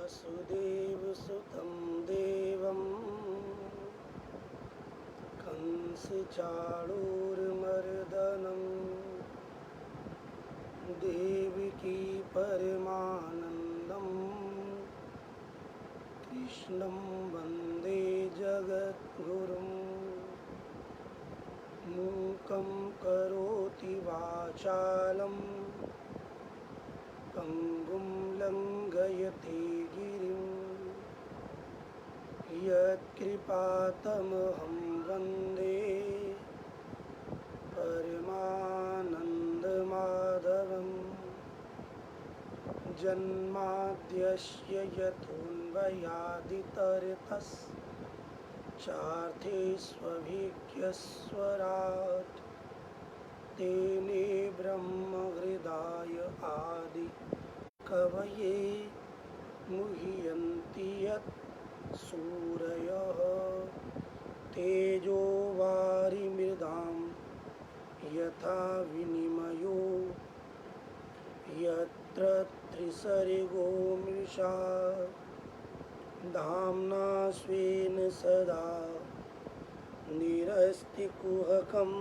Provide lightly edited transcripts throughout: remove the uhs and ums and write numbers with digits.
वसुदेवसुतं देवं कंसचाणूरमर्दनं देवकी परमानन्दं कृष्णं वन्दे जगद्गुरुं मूकं करोति वाचालं पंगुं लंघयते गिरिं यत्कृपातमहं वन्दे परमानन्दमाधवं जन्माद्यस्य यतोऽन्वयादितरतश्चार्थेष्वभिज्ञस्वराट् तेने ब्रह्महृदाय आदि कवये मुह्यन्ति यत् सूरयः तेजो वारिमृदां यथा विनिमयो यत्र त्रिसर्गो मृषा धाम्ना स्वेन सदा निरस्तिकुहकं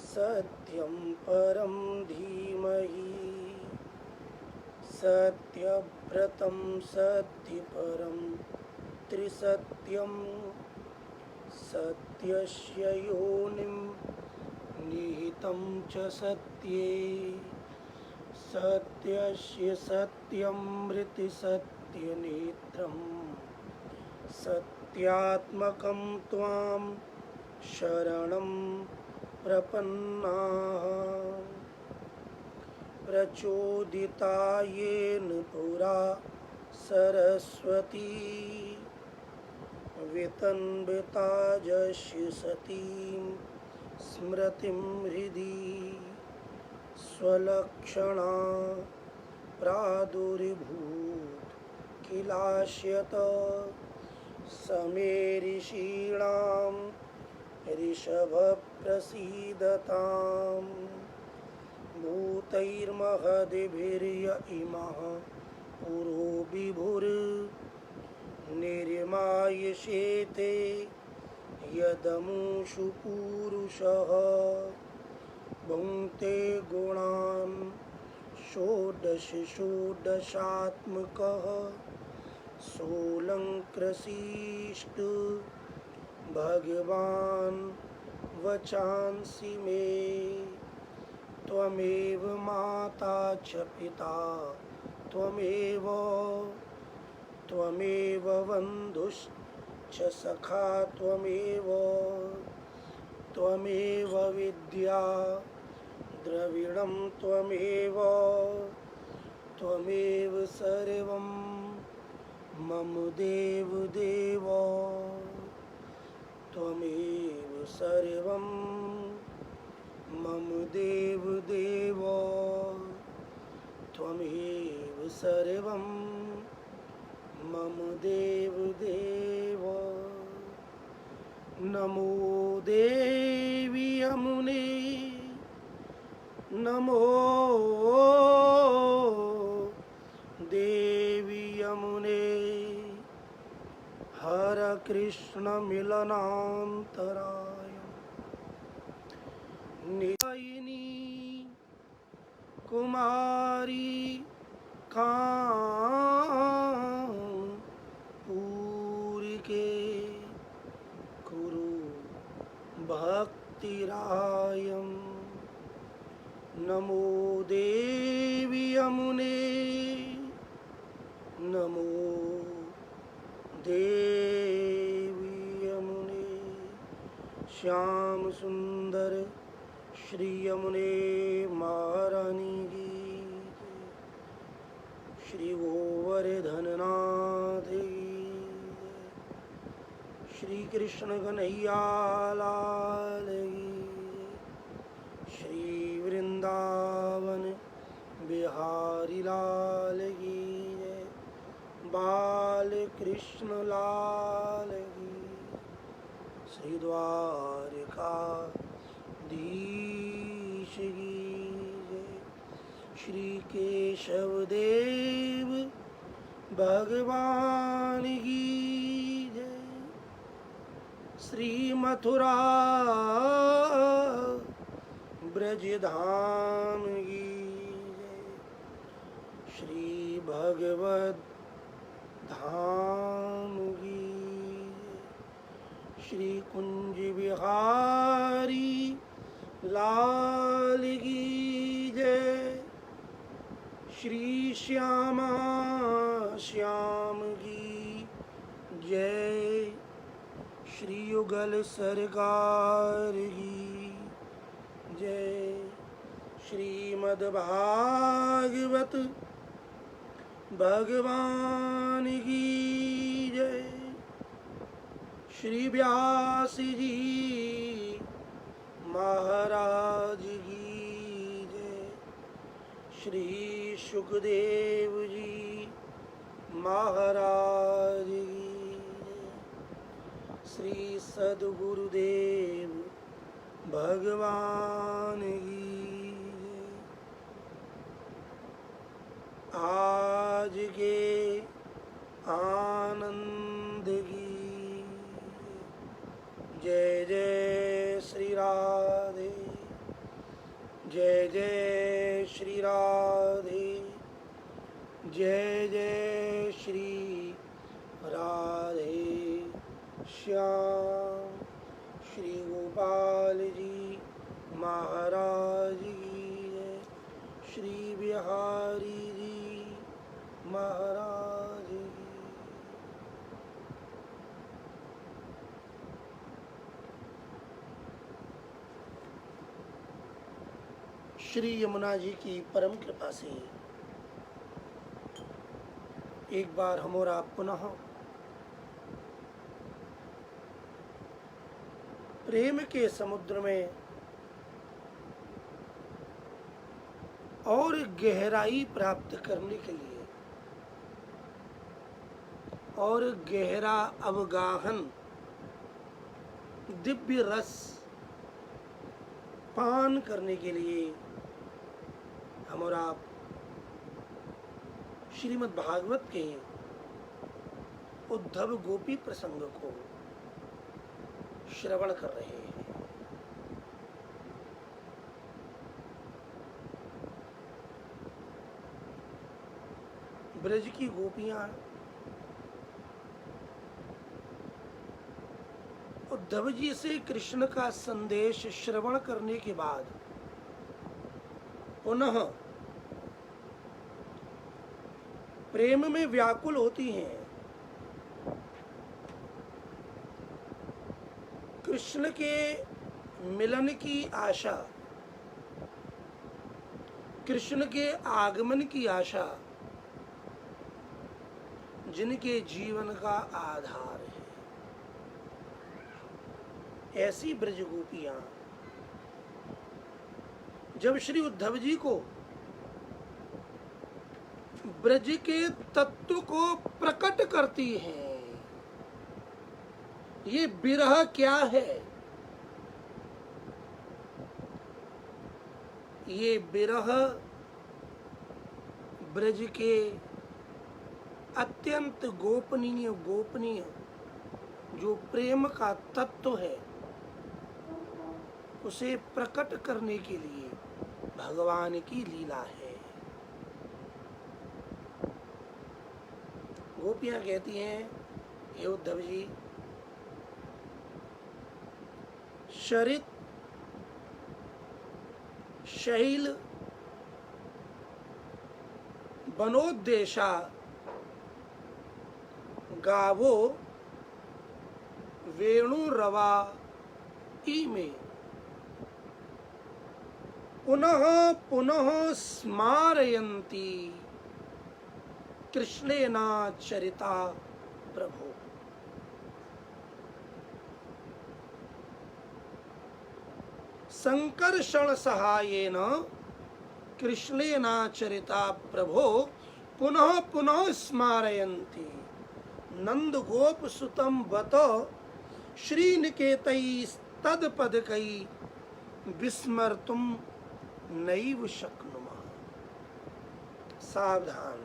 सत्यं परं धीमहि सत्यव्रतं सत्यपरं त्रिसत्यं सत्यस्य योनिं निहितं च सत्ये सत्यस्य सत्यमृतसत्यनेत्रं सत्यात्मकं त्वां शरणं प्रपन्नाः प्रचोदिता येन पुरा सरस्वती वितन्विता यस्य सतीं स्मृतिं हृदि स्वलक्षणा प्रादुर्भूत किलाश्यत समे ऋषीणां ऋषभप्रसीदताम् भूतैर्महद्भिर्य इमः पुरो विभुर्निर्मायशेते यदमुषु पूरुषः भुङ्क्ते गुणान् षोडश षोडशात्मकः सोऽलङ्कृषीष्ट भगवान् वचांसि मे त्वमेव माता च पिता त्वमेव बन्धुश्च सखा त्वमेव विद्या द्रविणं त्वमेव सर्वं मम देवदेव त्वमेव सर्वं मम देवदेव त्वमेव सर्वं मम देवदेव नमो देवी यमुने नमो देवी यमुने हर कृष्ण मिलनान्तराय निदायिनी कुमारी कामपूरिके कुरु भक्तिरायं नमो देवी यमुने नमो देवी यमुने श्याम सुंदर श्री यमुने महारानी की श्री गोवर्धननाथ की श्री कृष्ण कन्हैया लाल की श्री वृंदावन बिहारी लाल की बाल कृष्ण लाल की श्री द्वारकाधीश की श्री केशव देव भगवान की जय। श्री मथुरा ब्रज धाम की जय। श्री भगवत धाम की जय। श्री कुंज बिहारी लाल की जय। श्री श्यामा श्याम की जय। श्री युगल सरकार की जय। श्रीमद् भागवत भगवान की जय। श्री व्यास जी महाराज की जय। श्री सुखदेव जी महाराज की जय। श्री सद्गुरुदेव भगवान की जय। आज के आनंद की जय। जय श्री राधे। जय जय श्री राधे। जय जय श्री राधे श्याम। श्री गोपाल जी महाराज की जय। श्री बिहारी जी महाराज की। श्री यमुना जी की परम कृपा से एक बार हम और आप पुनः प्रेम के समुद्र में और गहराई प्राप्त करने के लिए और गहरा अवगाहन दिव्य रस पान करने के लिए हम और आप श्रीमद् भागवत के उद्धव गोपी प्रसंग को श्रवण कर रहे हैं। ब्रज की गोपियां उद्धव जी से कृष्ण का संदेश श्रवण करने के बाद पुनः प्रेम में व्याकुल होती हैं। कृष्ण के मिलन की आशा, कृष्ण के आगमन की आशा जिनके जीवन का आधार है, ऐसी ब्रज गोपियां जब श्री उद्धव जी को ब्रज के तत्व को प्रकट करती हैं, ये विरह क्या है, ये विरह ब्रज के अत्यंत गोपनीय जो प्रेम का तत्व है उसे प्रकट करने के लिए भगवान की लीला है। गोपियां कहती हैं, हे उद्धव जी, शरित शैल बनोद्देशा गावो वेणुरवा में पुनः पुनः स्मारयन्ति कृष्णेनाचरिता प्रभो। संकर्षण सहायेन कृष्णेनाचरिता प्रभो पुनः पुनः स्मारयन्ति नंद गोप सुतम बत श्रीनिकेतैस्तत्पदकै विस्मर्तुम नैव शक्नुमः। सावधान,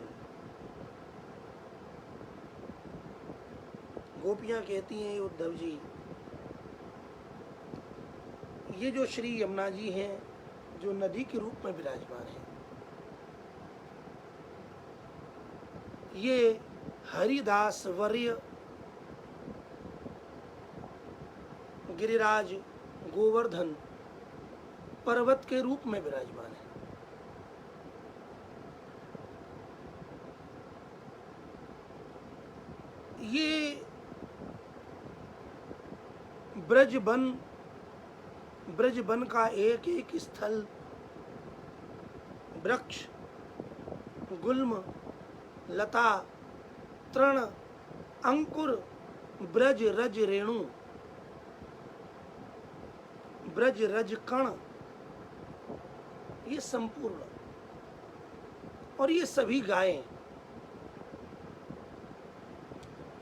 गोपियां कहती हैं उद्धव जी, ये जो श्री यमुना जी हैं, जो नदी के रूप में विराजमान हैं, ये हरिदास वर्य गिरिराज गोवर्धन पर्वत के रूप में विराजमान है। ये ब्रजबन का एक एक स्थल, वृक्ष, गुल्म, लता, तृण, अंकुर, ब्रज रज रेणु, ब्रज रज कण, ये संपूर्ण, और ये सभी गायें,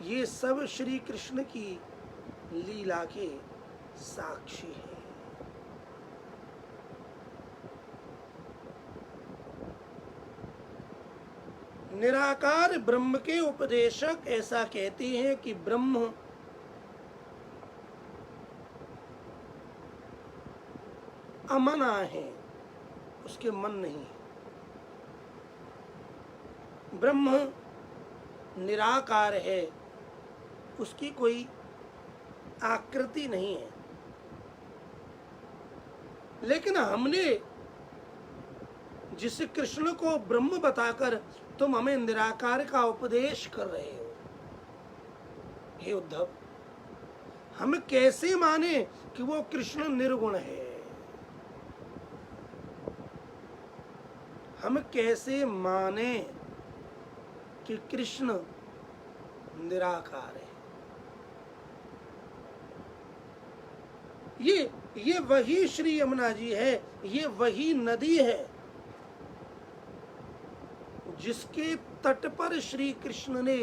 ये सब श्री कृष्ण की लीला के साक्षी हैं। निराकार ब्रह्म के उपदेशक ऐसा कहते हैं कि ब्रह्म अमना है, उसके मन नहीं। ब्रह्म निराकार है, उसकी कोई आकृति नहीं है। लेकिन हमने जिस कृष्ण को ब्रह्म बताकर तुम हमें निराकार का उपदेश कर रहे हो, हे उद्धव, हम कैसे माने कि वो कृष्ण निर्गुण है? हम कैसे माने कि कृष्ण निराकार है? ये वही श्री यमुना जी है, ये वही नदी है जिसके तट पर श्री कृष्ण ने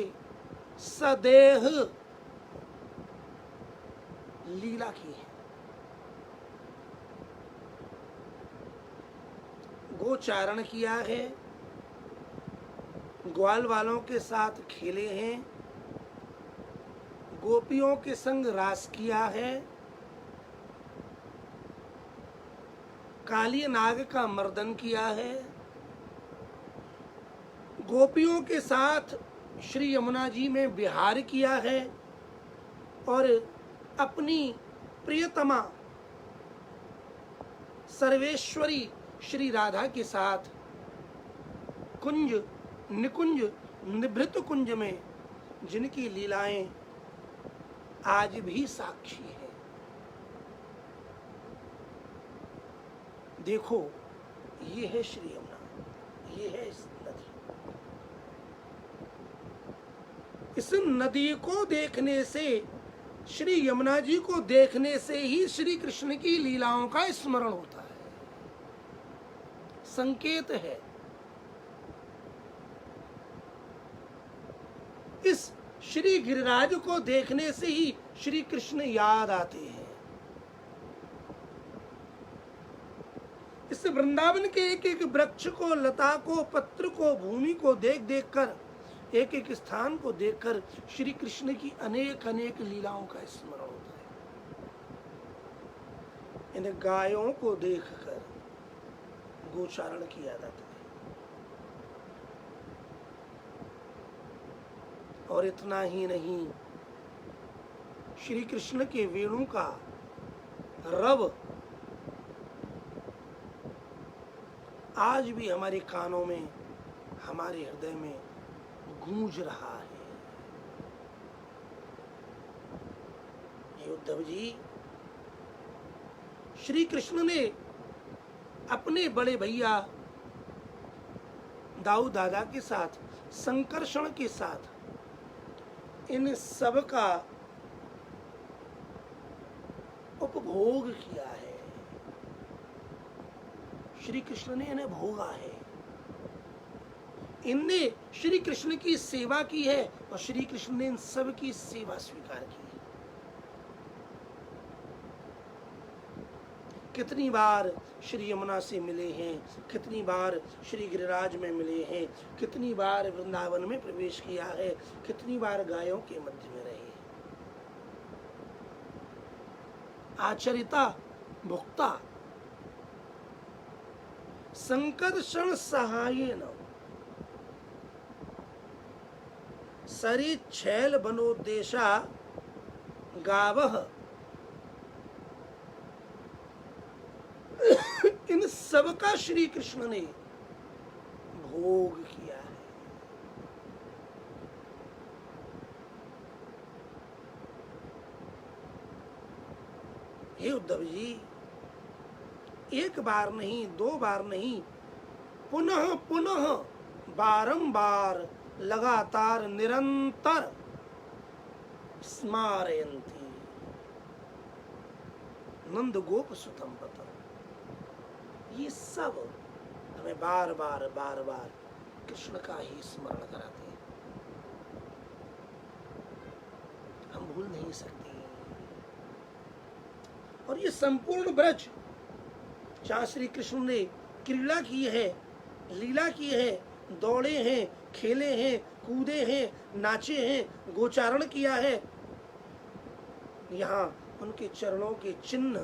सदेह लीला की है। गोचारण किया है, ग्वाल वालों के साथ खेले हैं, गोपियों के संग रास किया है, काली नाग का मर्दन किया है, गोपियों के साथ श्री यमुना जी में विहार किया है, और अपनी प्रियतमा सर्वेश्वरी श्री राधा के साथ कुंज निकुंज निभृत कुंज में जिनकी लीलाएं आज भी साक्षी है। देखो, ये है श्री यमुना, ये है इस नदी। इस नदी को देखने से, श्री यमुना जी को देखने से ही श्री कृष्ण की लीलाओं का स्मरण होता है, संकेत है। इस श्री गिरिराज को देखने से ही श्री कृष्ण याद आते हैं। इस वृंदावन के एक एक वृक्ष को, लता को, पत्र को, भूमि को देख देख कर, एक एक स्थान को देखकर श्री कृष्ण की अनेक अनेक लीलाओं का स्मरण होता है। इन गायों को देखकर गोचारण किया जाता है। और इतना ही नहीं, श्री कृष्ण के वेणु का रव आज भी हमारे कानों में, हमारे हृदय में गूंज रहा है। ये उद्धव जी, श्री कृष्ण ने अपने बड़े भैया दाऊ दादा के साथ, संकर्षण के साथ इन सब का उपभोग किया है। श्री कृष्ण ने इन्हें भोगा है, इनने श्री कृष्ण की सेवा की है, और श्री कृष्ण ने इन सब की सेवा स्वीकार की है। कितनी बार श्री यमुना से मिले हैं, कितनी बार श्री गिरिराज में मिले हैं, कितनी बार वृंदावन में प्रवेश किया है, कितनी बार गायों के मध्य में रहे। आचरिता भुक्ता संकर्षण सहायेन सरिच्छैल बनोद्देशा गावः। इन सब का श्री कृष्ण ने भोग किया है। हे उद्धव जी, एक बार नहीं, दो बार नहीं, पुनः पुनः बारंबार लगातार निरंतर स्मारयन्ति नंद गोप सुतम पतम। ये सब हमें बार बार कृष्ण का ही स्मरण कराते हैं, हम भूल नहीं सकते। और ये संपूर्ण ब्रज जहाँ श्री कृष्ण ने क्रीड़ा की है, लीला की है, दौड़े हैं, खेले हैं, कूदे हैं, नाचे हैं, गोचारण किया है, यहाँ उनके चरणों के चिन्ह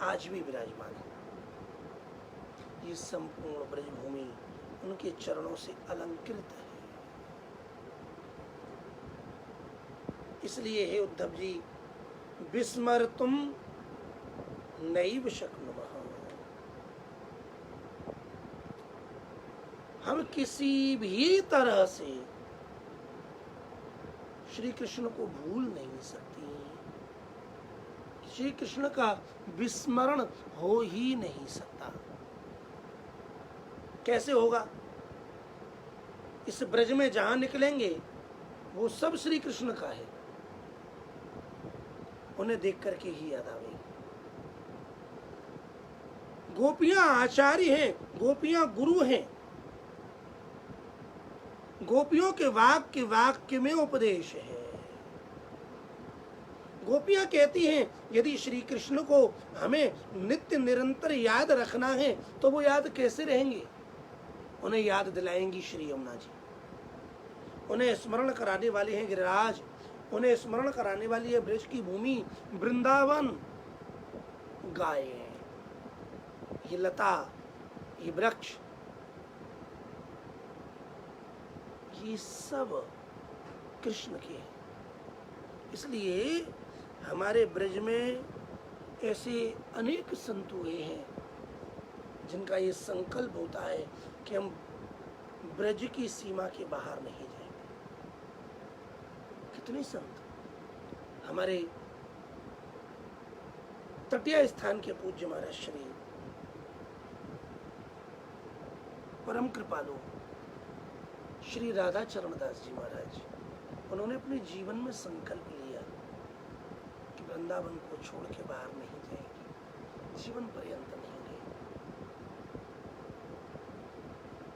आज भी विराजमान है। ये संपूर्ण ब्रजभूमि उनके चरणों से अलंकृत है। इसलिए हे उद्धव जी, विस्मर्तुम नैव शक्नुमः, हम किसी भी तरह से श्री कृष्ण को भूल नहीं सकते। श्री कृष्ण का विस्मरण हो ही नहीं सकता। कैसे होगा? इस ब्रज में जहां निकलेंगे वो सब श्री कृष्ण का है, उन्हें देख करके ही याद आवेगी। गोपियां आचार्य हैं, गोपियां गुरु हैं, गोपियों के वाक्य में उपदेश है। गोपियां कहती हैं यदि श्री कृष्ण को हमें नित्य निरंतर याद रखना है तो वो याद कैसे रहेंगे? उन्हें याद दिलाएंगी श्री यमुना जी, उन्हें स्मरण कराने वाले हैं गिरिराज, उन्हें स्मरण कराने वाली है ब्रज की भूमि वृंदावन। गाय, ये लता, ये वृक्ष, ये सब कृष्ण के हैं। इसलिए हमारे ब्रज में ऐसे अनेक संत हुए हैं जिनका ये संकल्प होता है कि हम ब्रज की सीमा के बाहर नहीं जाएंगे। कितने संत हमारे तटीय स्थान के पूज्य महाराज श्री परम कृपालु श्री राधा चरणदास जी महाराज, उन्होंने अपने जीवन में संकल्प लिया कि वृंदावन को छोड़ के बाहर नहीं जाएंगे, जीवन पर्यंत नहीं गए।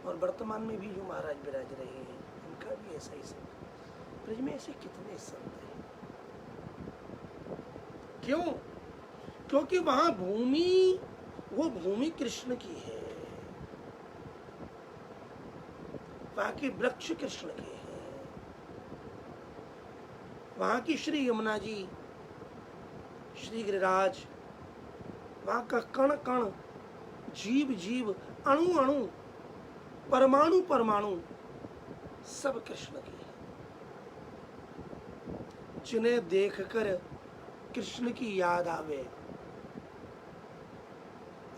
और वर्तमान में भी जो महाराज विराज रहे हैं उनका भी ऐसा ही संत। ब्रज में ऐसे कितने संत हैं। क्यों? क्योंकि वहां भूमि, वो भूमि कृष्ण की है, वहां के वृक्ष कृष्ण के हैं, वहां की श्री यमुना जी, श्री गिरिराज, वहां का कण कण, जीव जीव, अणु अणु, परमाणु परमाणु सब कृष्ण के हैं। जिन्हें देखकर कृष्ण की याद आवे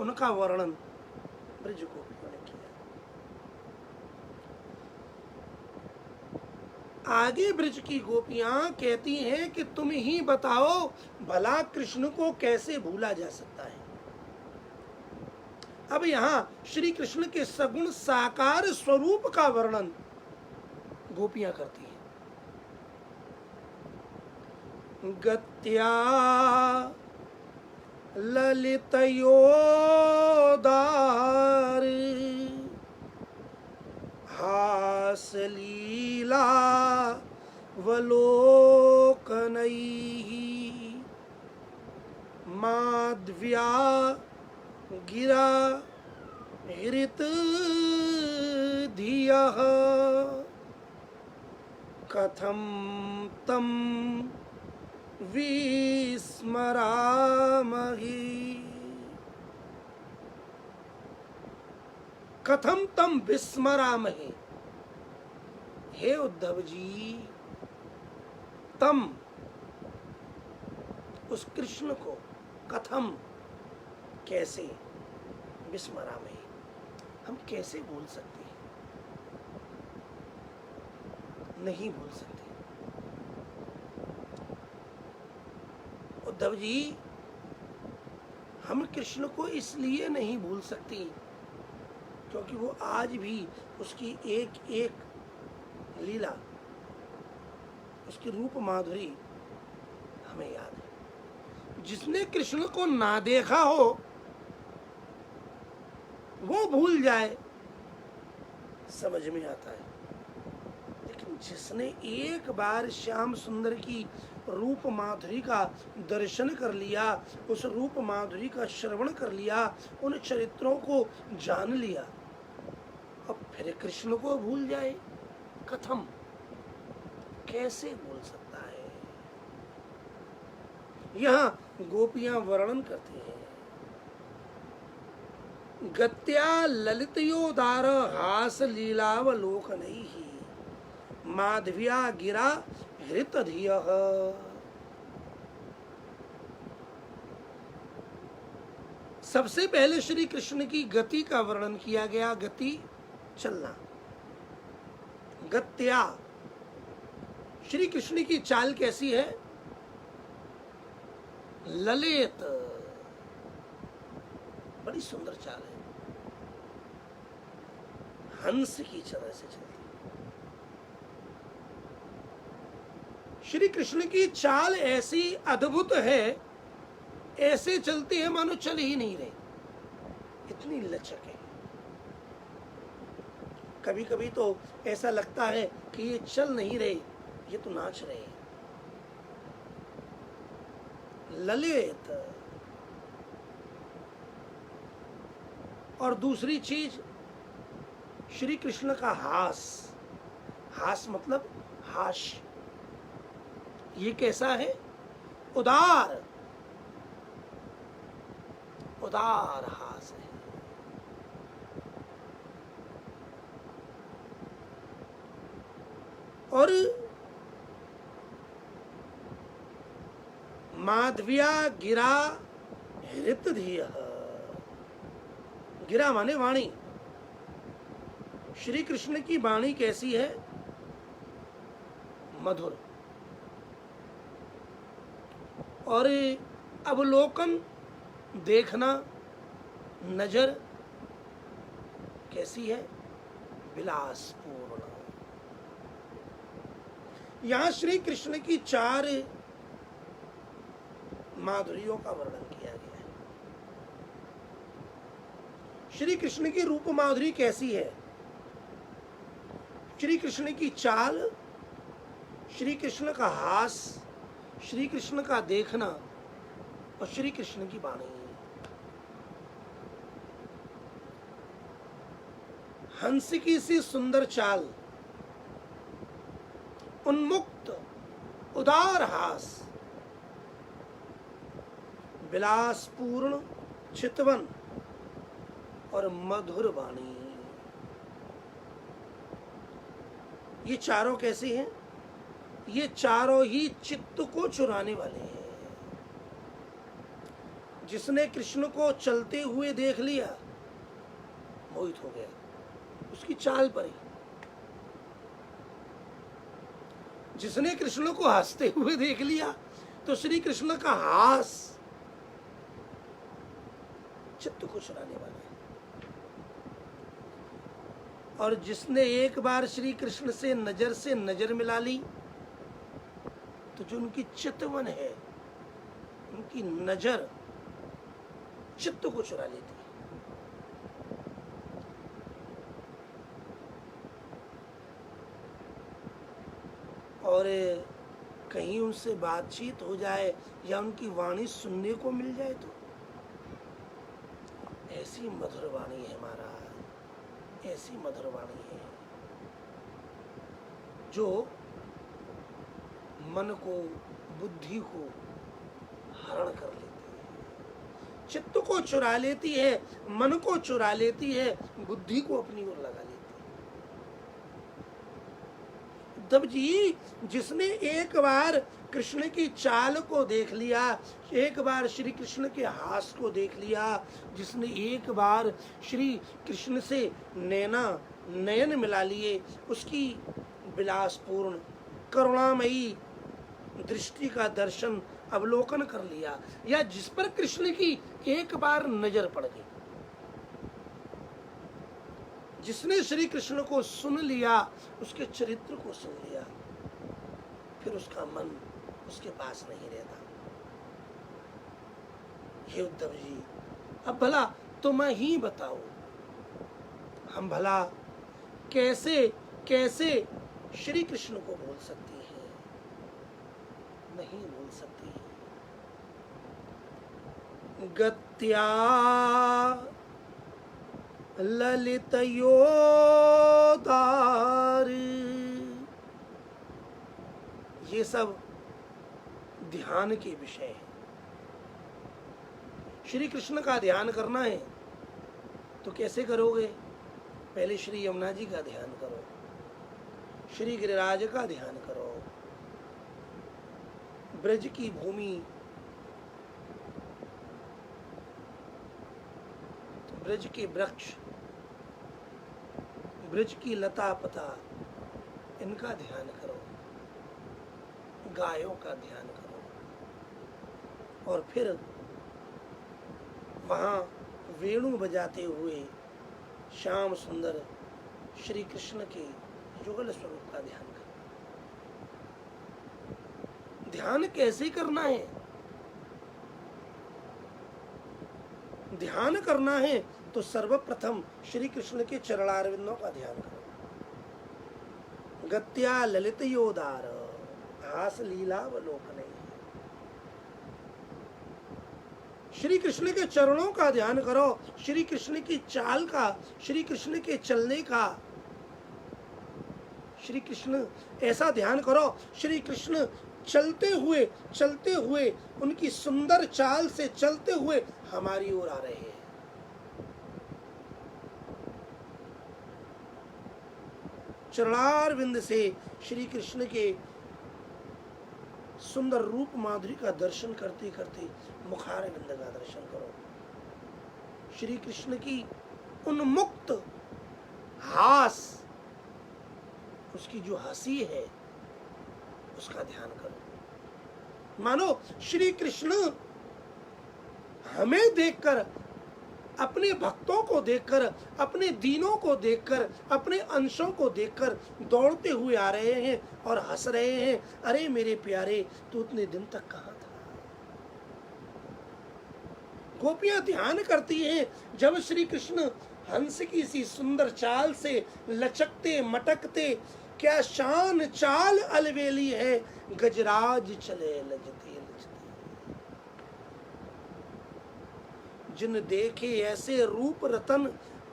उनका वर्णन ब्रज गोपियों ने किया। आगे ब्रज की गोपियां कहती हैं कि तुम ही बताओ भला कृष्ण को कैसे भूला जा सकता है। अब यहां श्री कृष्ण के सगुण साकार स्वरूप का वर्णन गोपियां करती हैं। गत्या ललितयोदार हासलीला वलोकनैः माध्व्या गिरा हृत धियः कथं तम विस्मरामहि। कथम तम विस्मरामहे, हे उद्धव जी, तम उस कृष्ण को, कथम कैसे, विस्मरामहे हम कैसे भूल सकते हैं, नहीं भूल सकते। उद्धव जी, हम कृष्ण को इसलिए नहीं भूल सकते क्योंकि वो आज भी उसकी एक एक लीला, उसकी रूप माधुरी हमें याद है। जिसने कृष्ण को ना देखा हो वो भूल जाए, समझ में आता है, लेकिन जिसने एक बार श्याम सुंदर की रूप माधुरी का दर्शन कर लिया, उस रूप माधुरी का श्रवण कर लिया, उन चरित्रों को जान लिया, अब फिर कृष्ण को भूल जाए, कथम कैसे भूल सकता है। यहां गोपियां वर्णन करते हैं, गत्या ललितयोदार हास लीलावलोकनैः माधव्या गिरा हृतधियः। सबसे पहले श्री कृष्ण की गति का वर्णन किया गया। गति चलना, गत्या, श्री कृष्ण की चाल कैसी है, ललित, बड़ी सुंदर चाल है, हंस की तरह से चलती। श्री कृष्ण की चाल ऐसी अद्भुत है, ऐसे चलते हैं मानो चल ही नहीं रहे, इतनी लचक है। कभी कभी तो ऐसा लगता है कि ये चल नहीं रहे, ये तो नाच रहे हैं। ललित, और दूसरी चीज श्री कृष्ण का हास, हास मतलब हास्य, ये कैसा है, उदार, उदार हास है। और माधव्या गिरा हृतधियः, गिरा माने वाणी, श्री कृष्ण की वाणी कैसी है, मधुर। और अवलोकन, देखना, नजर कैसी है, विलासपूर्ण। यहां श्री कृष्ण की चार माधुरियों का वर्णन किया गया है। श्री कृष्ण की रूप माधुरी कैसी है, श्री कृष्ण की चाल, श्री कृष्ण का हास, श्री कृष्ण का देखना और श्री कृष्ण की वाणी। हंस की सी सुंदर चाल, उन्मुक्त उदार हास, विलासपूर्ण चितवन और मधुर वाणी। ये चारों कैसे हैं, ये चारों ही चित्त को चुराने वाले हैं। जिसने कृष्ण को चलते हुए देख लिया, मोहित हो गया उसकी चाल पर ही। जिसने कृष्ण को हंसते हुए देख लिया तो श्री कृष्ण का हास चित्त को चुराने वाला है। और जिसने एक बार श्री कृष्ण से नजर मिला ली तो जो उनकी चितवन है, उनकी नजर चित्त को चुरा लेती है। और कहीं उनसे बातचीत हो जाए या उनकी वाणी सुनने को मिल जाए तो ऐसी मधुर वाणी है महाराज, ऐसी मधुर वाणी है जो मन को, बुद्धि को हरण कर लेती है, चित्त को चुरा लेती है, मन को चुरा लेती है, बुद्धि को अपनी ओर लगा लेती है। उद्धव जी, जिसने एक बार कृष्ण की चाल को देख लिया, एक बार श्री कृष्ण के हास को देख लिया, जिसने एक बार श्री कृष्ण से नयन मिला लिए, उसकी विलासपूर्ण करुणामयी दृष्टि का दर्शन अवलोकन कर लिया, या जिस पर कृष्ण की एक बार नजर पड़ गई, जिसने श्री कृष्ण को सुन लिया, उसके चरित्र को सुन लिया, फिर उसका मन उसके पास नहीं रहता। हे उद्धव जी, अब भला तुम ही बताओ, हम भला कैसे कैसे श्री कृष्ण को बोल सकती है? नहीं बोल सकती। गत्या ललित योदार, ये सब ध्यान के विषय है। श्री कृष्ण का ध्यान करना है तो कैसे करोगे? पहले श्री यमुना जी का ध्यान करो, श्री गिरिराज का ध्यान करो, ब्रज की भूमि, ब्रज के वृक्ष, ब्रज की लता पता, इनका ध्यान करो, गायों का ध्यान करो, और फिर वहां वेणु बजाते हुए श्याम सुंदर श्री कृष्ण के युगल स्वरूप का ध्यान करो। ध्यान कैसे करना है? ध्यान करना है तो सर्वप्रथम श्री कृष्ण के चरणारविंदों का ध्यान करो। गत्या ललित योदार हास लीलावलोकन, श्री कृष्ण के चरणों का ध्यान करो, श्री कृष्ण की चाल का, श्री कृष्ण के चलने का, श्री कृष्ण ऐसा ध्यान करो, श्री कृष्ण चलते हुए उनकी सुंदर चाल से चलते हुए हमारी ओर आ रहे हैं। चरणारविंद से श्री कृष्ण के सुंदर रूप माधुरी का दर्शन करते करते मुखारविंद का दर्शन करो। श्री कृष्ण की उन्मुक्त हास, उसकी जो हंसी है उसका ध्यान करो। मानो श्री कृष्ण हमें देखकर, अपने भक्तों को देखकर, अपने दीनों को देखकर, अपने अंशों को देखकर दौड़ते हुए आ रहे हैं और हंस रहे हैं। अरे मेरे प्यारे, तू इतने दिन तक कहां था? गोपियां ध्यान करती हैं जब श्री कृष्ण हंस की सी सुंदर चाल से लचकते मटकते, क्या शान चाल अलवेली है, गजराज चले लजते लजते। जिन देखे ऐसे रूप रतन,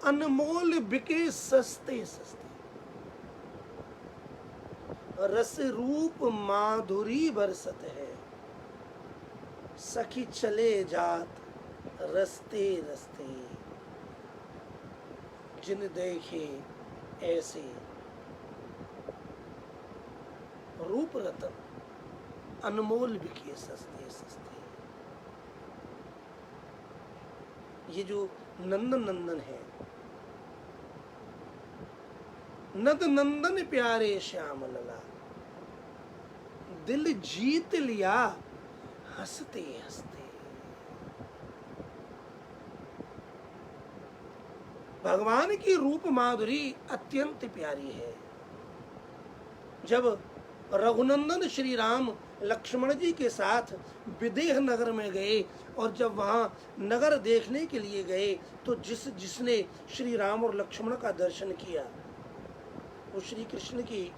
अनमोल बिके सस्ते सस्ते। रस रूप माधुरी बरसत है, सखी चले जात रस्ते रस्ते। जिन देखे ऐसे रूप रतन, अनमोल बिके सस्ते सस्ते। ये जो नंदन नंदन है, नद नंदन प्यारे श्याम लला, दिल जीत लिया हंसते हंसते। भगवान की रूप माधुरी अत्यंत प्यारी है। जब रघुनंदन श्री राम लक्ष्मण जी के साथ विदेह नगर में गए, और जब वहां नगर देखने के लिए गए, तो जिसने श्री राम और लक्ष्मण का दर्शन किया, वो श्री कृष्ण की,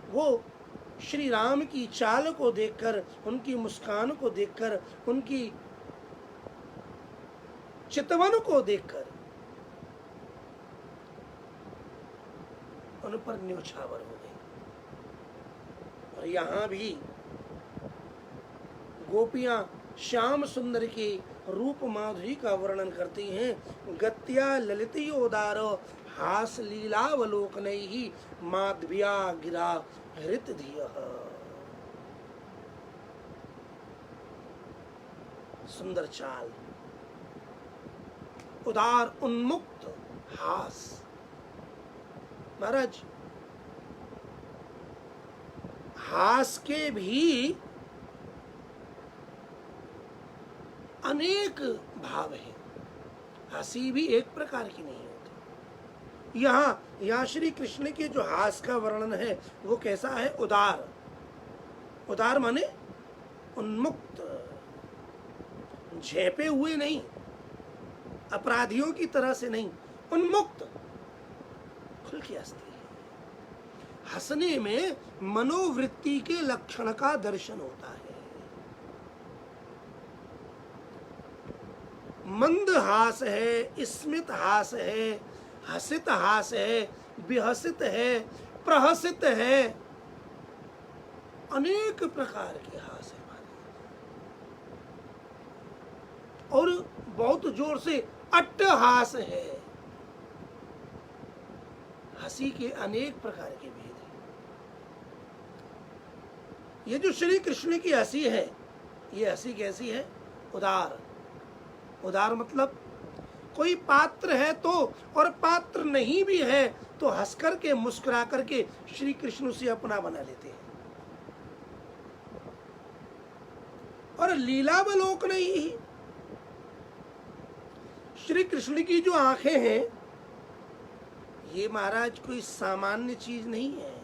वो श्री राम की चाल को देखकर, उनकी मुस्कान को देखकर, उनकी चितवन को देखकर उन पर न्योछावर हो गए। और यहाँ भी गोपियां श्याम सुंदर के रूप माधुरी का वर्णन करती हैं। गत्या ललितयोदारो हास लीलावलोकनैहि माधव्या गिरा हृत धियः। सुंदर चाल, उदार उन्मुक्त हास। महाराज, हास के भी अनेक भाव हैं, हंसी भी एक प्रकार की नहीं होती। यहाँ श्री कृष्ण के जो हास का वर्णन है वो कैसा है? उदार। उदार माने उन्मुक्त, झेपे हुए नहीं, अपराधियों की तरह से नहीं, उन्मुक्त, खुल के हंसती है। हंसने में मनोवृत्ति के लक्षण का दर्शन होता है। मंद हास है, स्मित हास है, हसित हास है, विहसित है, प्रहसित है, अनेक प्रकार के हास है और बहुत जोर से अट्टहास है। हंसी के अनेक प्रकार के भेद हैं। ये जो श्री कृष्ण की हंसी है, ये हंसी कैसी है? उदार। उदार मतलब कोई पात्र है तो, और पात्र नहीं भी है तो हंस करके मुस्कुरा करके श्री कृष्ण से अपना बना लेते हैं। और लीलावलोकन ही, श्री कृष्ण की जो आंखें हैं ये महाराज कोई सामान्य चीज नहीं है।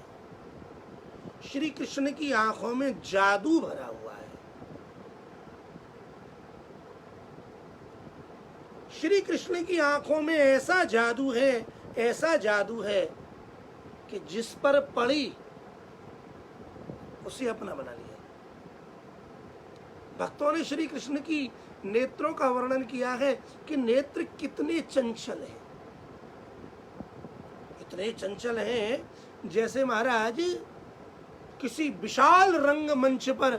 श्री कृष्ण की आंखों में जादू भरा हुआ है। श्री कृष्ण की आंखों में ऐसा जादू है, ऐसा जादू है कि जिस पर पड़ी उसे अपना बना लिया। भक्तों ने श्री कृष्ण की नेत्रों का वर्णन किया है कि नेत्र कितने चंचल हैं। इतने चंचल हैं जैसे महाराज किसी विशाल रंग मंच पर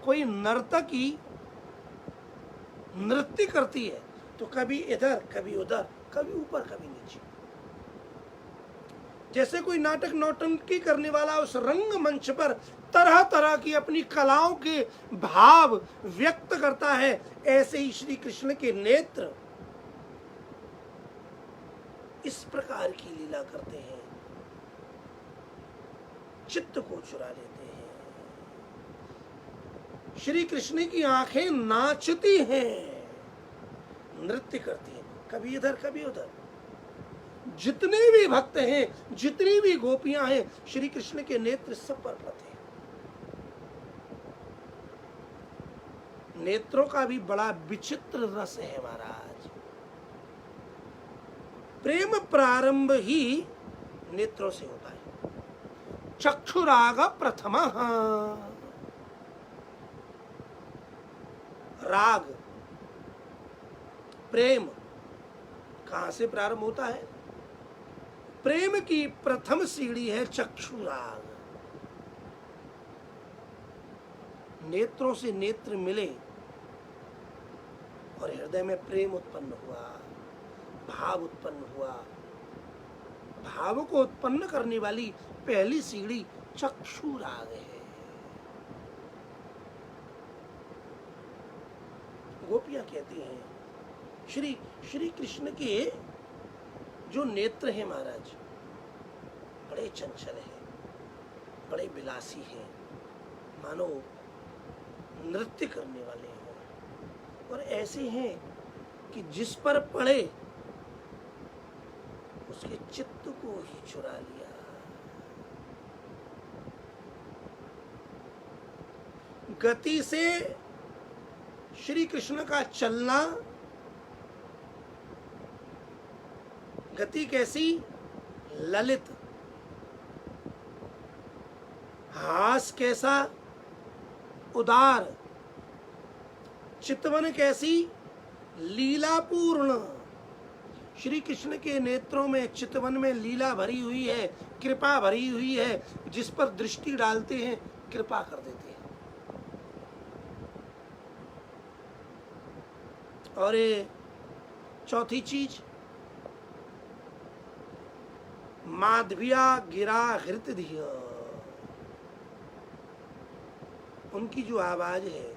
कोई नर्तकी नृत्य करती है तो कभी इधर कभी उधर, कभी ऊपर कभी नीचे। जैसे कोई नाटक नौटंकी करने वाला उस रंग मंच पर तरह तरह की अपनी कलाओं के भाव व्यक्त करता है, ऐसे ही श्री कृष्ण के नेत्र इस प्रकार की लीला करते हैं, चित्त को चुरा लेते हैं। श्री कृष्ण की आंखें नाचती हैं, नृत्य करती हैं, कभी इधर कभी उधर। जितने भी भक्त हैं, जितनी भी गोपियां हैं, श्री कृष्ण के नेत्र सब पर पड़ते हैं। नेत्रों का भी बड़ा विचित्र रस है महाराज। प्रेम प्रारंभ ही नेत्रों से होता है। चक्षुराग प्रथमः, राग प्रेम कहां से प्रारंभ होता है? प्रेम की प्रथम सीढ़ी है चक्षुराग। नेत्रों से नेत्र मिले और हृदय में प्रेम उत्पन्न हुआ, भाव उत्पन्न हुआ। भाव को उत्पन्न करने वाली पहली सीढ़ी चक्षुराग है। गोपियां कहती हैं श्री कृष्ण के जो नेत्र हैं महाराज बड़े चंचल हैं, बड़े विलासी हैं, मानो नृत्य करने वाले हैं, और ऐसे हैं कि जिस पर पड़े उसके चित्त को ही चुरा लिया। गति से श्री कृष्ण का चलना, गति कैसी? ललित। हास कैसा? उदार। चितवन कैसी? लीलापूर्ण। श्री कृष्ण के नेत्रों में, चितवन में लीला भरी हुई है, कृपा भरी हुई है। जिस पर दृष्टि डालते हैं कृपा कर देते हैं। और ये चौथी चीज, माधविया गिरा हृतधिय, उनकी जो आवाज है,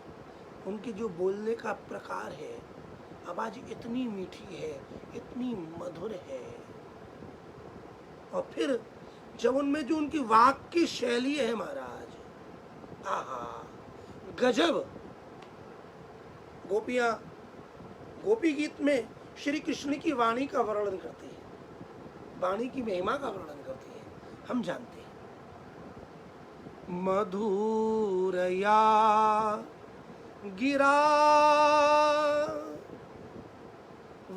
उनकी जो बोलने का प्रकार है, आवाज इतनी मीठी है, इतनी मधुर है। और फिर जब उनमें जो उनकी वाक्य शैली है महाराज, आहा गजब। गोपियां गोपी गीत में श्री कृष्ण की वाणी का वर्णन करती है, वाणी की महिमा का वर्णन करती है, हम जानते हैं। मधुरया गिरा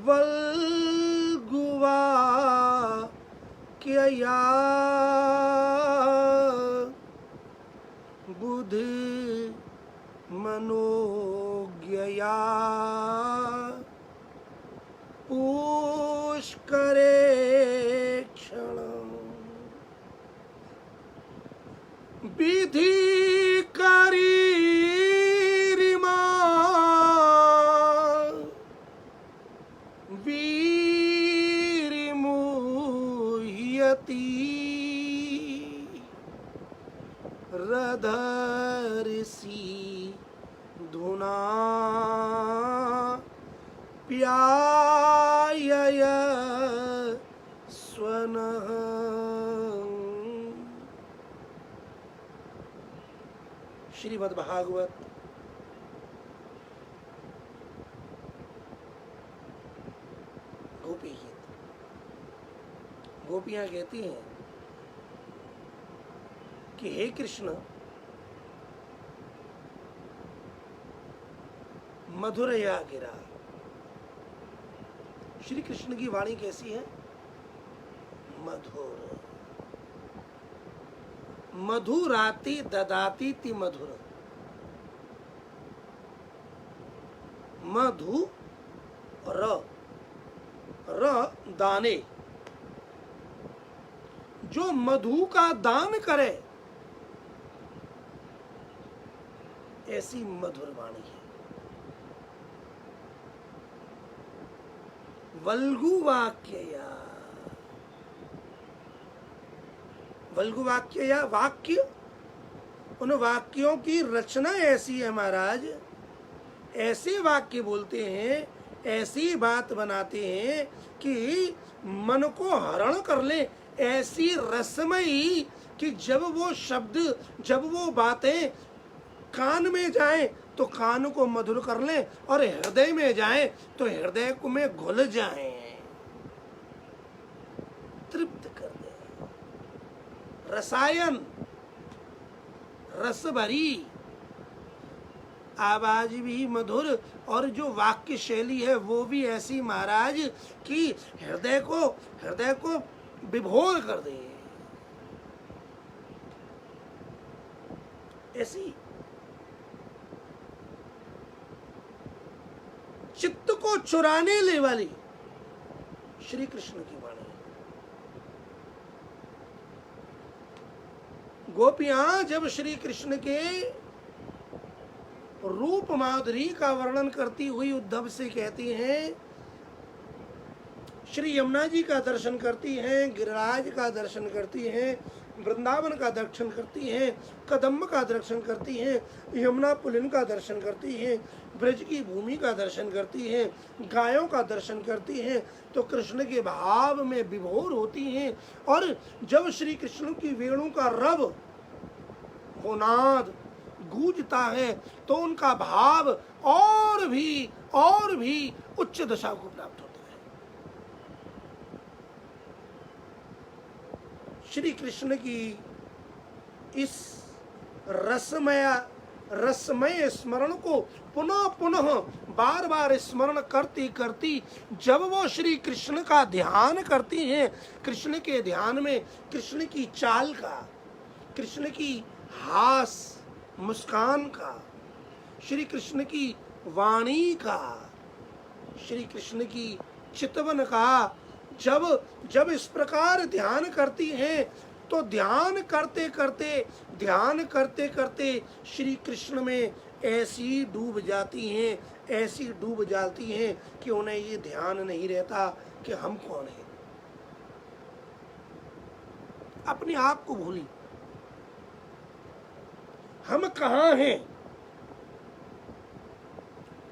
वल्गुवा क्यया बुद्धि मनोज्ञया पुष्करे क्षणम् विधि करीरिमा वीरिमुह्यति रधर्षि धुना प्यायय स्वनः। श्रीमद् भागवत गोपी गीत। गोपियां कहती हैं कि हे कृष्ण, मधुरया गिरा। श्री कृष्ण की वाणी कैसी है? मधुर। मधुराति ददाति ति मधुर। मधु र दाने, जो मधु का दान करे ऐसी मधुर वाणी है। वल्गु वाक्यया, वल्गु वाक्य या वाक्य, उन वाक्यों की रचना ऐसी है महाराज, ऐसे वाक्य बोलते हैं, ऐसी बात बनाते हैं कि मन को हरण कर ले, ऐसी रसमयी कि जब वो शब्द, जब वो बातें कान में जाएं तो कान को मधुर कर ले, और हृदय में जाएं तो हृदय को में घुल जाएं, तृप्त कर दे। रसायन, रस भरी आवाज भी मधुर, और जो वाक्य शैली है वो भी ऐसी महाराज कि हृदय को विभोर कर दे। ऐसी चित्त को चुराने ले वाली श्री कृष्ण की वाणी। गोपियां जब श्री कृष्ण के रूप माधुरी का वर्णन करती हुई उद्धव से कहती हैं, श्री यमुना जी का दर्शन करती हैं, गिरिराज का दर्शन करती हैं, वृंदावन का दर्शन करती हैं, कदम्ब का दर्शन करती हैं, यमुना पुलिन का दर्शन करती हैं, ब्रज की भूमि का दर्शन करती हैं, गायों का दर्शन करती हैं, तो कृष्ण के भाव में विभोर होती हैं। और जब श्री कृष्ण की वेणु का रव होनाद गूंजता है तो उनका भाव और भी उच्च दशा को प्राप्त होता है। श्री कृष्ण की इस रसमय स्मरण को पुनः पुनः बार बार स्मरण करती करती जब वो श्री कृष्ण का ध्यान करती हैं, कृष्ण के ध्यान में कृष्ण की चाल का, कृष्ण की हास मुस्कान का, श्री कृष्ण की वाणी का, श्री कृष्ण की चितवन का जब इस प्रकार ध्यान करती हैं तो ध्यान करते करते श्री कृष्ण में ऐसी डूब जाती हैं, ऐसी डूब जाती हैं कि उन्हें ये ध्यान नहीं रहता कि हम कौन हैं। अपने आप को भूली, हम कहाँ हैं,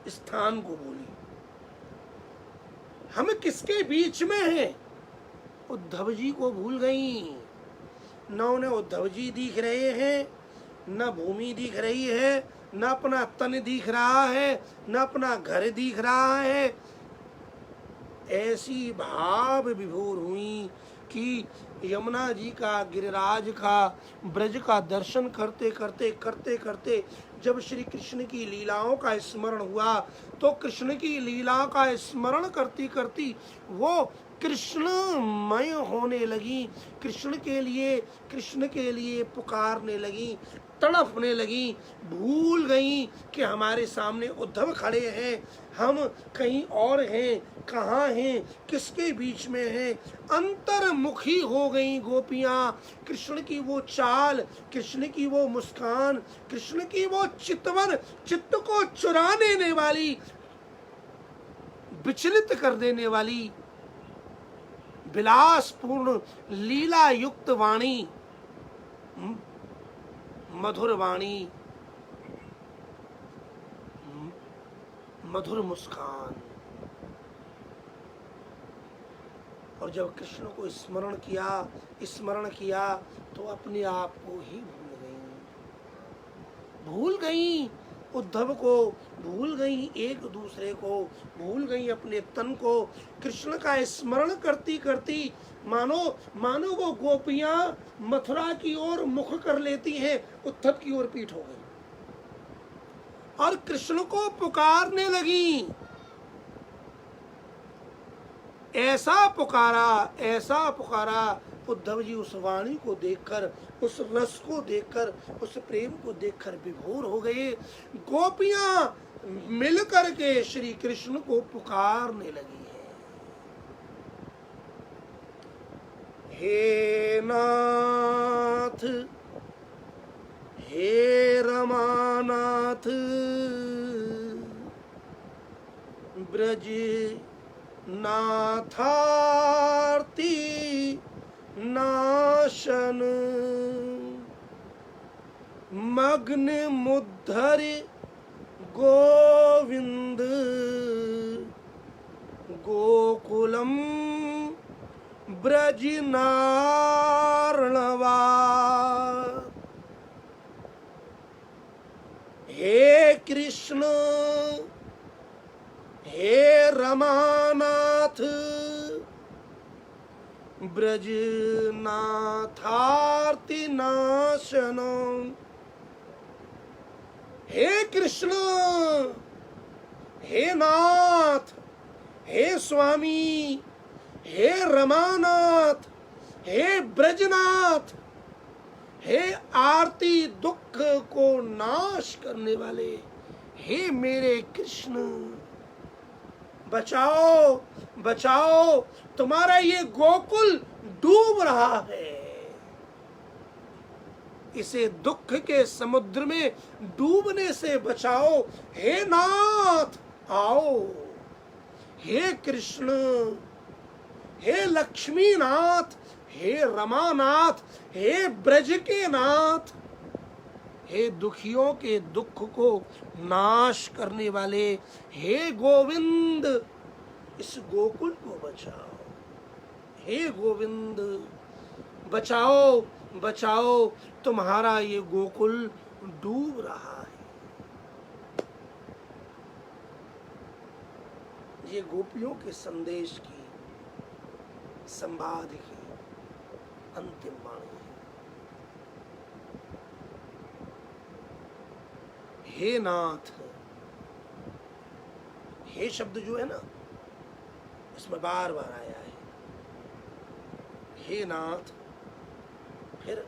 स्थान को भूली, हम किसके बीच में हैं, उद्धव जी को भूल गई। न उन्हें उद्धव जी दिख रहे हैं, न भूमि दिख रही है, न अपना तन दिख रहा है, न अपना घर दिख रहा है। ऐसी भाव विभोर हुई कि यमुना जी का, गिरिराज का, ब्रज का दर्शन करते करते करते करते जब श्री कृष्ण की लीलाओं का स्मरण हुआ तो कृष्ण की लीला का स्मरण करती करती वो कृष्णमय होने लगी, कृष्ण के लिए पुकारने लगी, तड़पने लगी, भूल गई कि हमारे सामने उद्धव खड़े हैं, हम कहीं और हैं, कहाँ हैं, किसके बीच में हैं। अंतर्मुखी हो गई गोपियां। कृष्ण की वो चाल, कृष्ण की वो मुस्कान, कृष्ण की वो चितवन, चित्त को चुरा देने वाली, विचलित कर देने वाली विलासपूर्ण लीला युक्त वाणी, मधुर वाणी, मधुर मुस्कान। और जब कृष्ण को स्मरण किया तो अपने आप को ही भूल गई, उद्धव को भूल गई, एक दूसरे को भूल गई, अपने तन को। कृष्ण का स्मरण करती करती मानो वो गोपियां मथुरा की ओर मुख कर लेती हैं, उद्धव की ओर पीठ हो गई और कृष्ण को पुकारने लगी। ऐसा पुकारा उद्धव जी उस वाणी को देखकर, उस रस को देखकर, उस प्रेम को देखकर विभोर हो गए। गोपियां मिलकर के श्री कृष्ण को पुकारने लगी हैं, हे नाथ, हे रमानाथ, ब्रज नाथार्ति नाशन, मग्न मुद्धर गोविंद, गोकुलम ब्रज नारणवा। हे कृष्ण, हे रमानाथ, ब्रज नाथार्ति नाशन। हे कृष्ण, हे नाथ, हे स्वामी, हे रमानाथ, हे ब्रजनाथ, हे आरती दुख को नाश करने वाले, हे मेरे कृष्ण, बचाओ बचाओ, तुम्हारा ये गोकुल डूब रहा है, इसे दुख के समुद्र में डूबने से बचाओ। हे नाथ आओ, हे कृष्ण, हे लक्ष्मी नाथ, हे रमानाथ, हे ब्रज के नाथ, हे दुखियों के दुख को नाश करने वाले, हे गोविंद, इस गोकुल को बचाओ। हे गोविंद, बचाओ बचाओ, तुम्हारा ये गोकुल डूब रहा है। ये गोपियों के संदेश की, संवाद की अंतिम वाणी है। हे नाथ, हे शब्द जो है ना, इसमें बार बार आया है। हे नाथ, फिर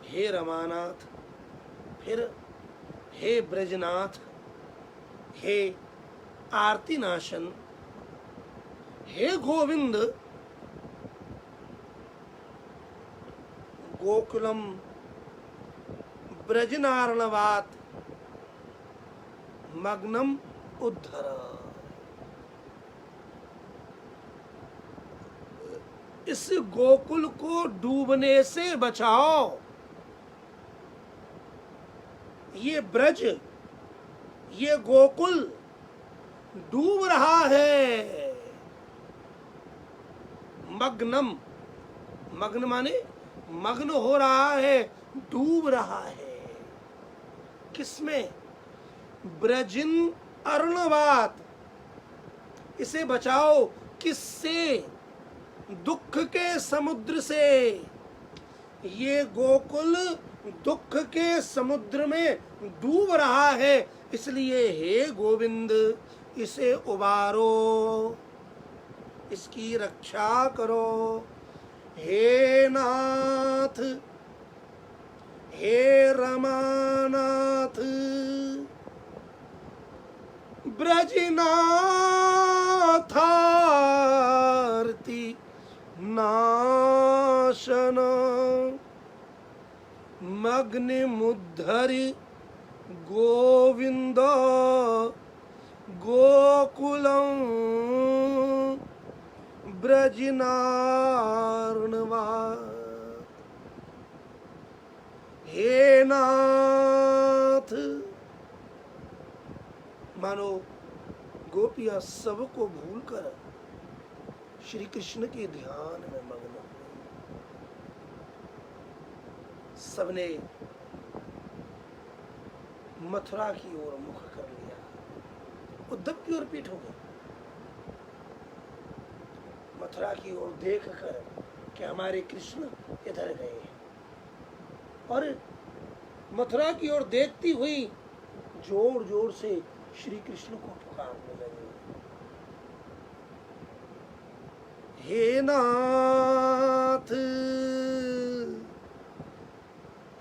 हे रमानाथ, फिर हे ब्रजनाथ, हे आरती नाशन, हे गोविंद, गोकुलम ब्रजनारणवात, मग्नम उद्धर, इस गोकुल को डूबने से बचाओ। ये ब्रज, ये गोकुल डूब रहा है। मग्नम, मग्न माने मग्न हो रहा है, डूब रहा है। किसमें? ब्रजिन अर्णवात, इसे बचाओ। किससे? दुख के समुद्र से। ये गोकुल दुख के समुद्र में डूब रहा है, इसलिए हे गोविंद इसे उबारो, इसकी रक्षा करो। हे नाथ, हे रमानाथ, ब्रजनाथार्ति नाशन, मग्निमुद्धरि गोविंद गोकुलं ब्रजनार्णवात्। हे नाथ, मानो गोपियां सबको भूलकर श्री कृष्ण के ध्यान में मग्न हुई। सबने मथुरा की ओर मुख कर लिया, उद्धव की ओर पीठ हो गई। मथुरा की ओर देखकर कि हमारे कृष्ण इधर गए, और मथुरा की ओर देखती हुई जोर जोर से श्री कृष्ण को पुकारने लगे। हे नाथ,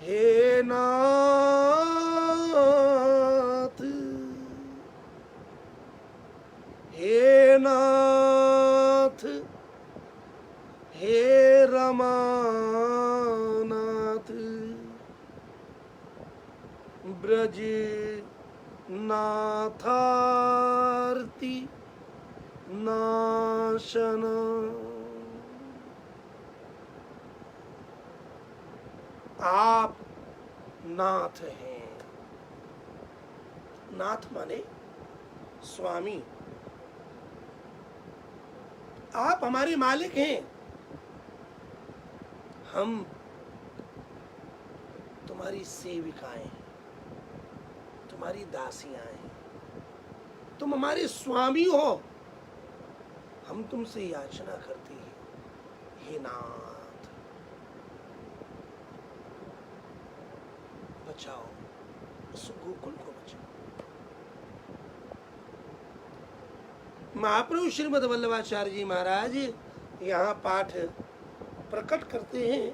हे नाथ, हे नाथ, हे रमानाथ, ब्रज नाथार्ति नाशन। आप नाथ हैं। नाथ माने स्वामी, आप हमारे मालिक हैं। हम तुम्हारी सेविकाएं हैं, तुम्हारी दासियां हैं, तुम हमारे स्वामी हो। हम तुमसे याचना करते हैं, हे नाथ बचाओ, उस गोकुल को बचाओ। महाप्रभु श्रीमद् वल्लभाचार्य जी महाराज यहाँ पाठ प्रकट करते हैं।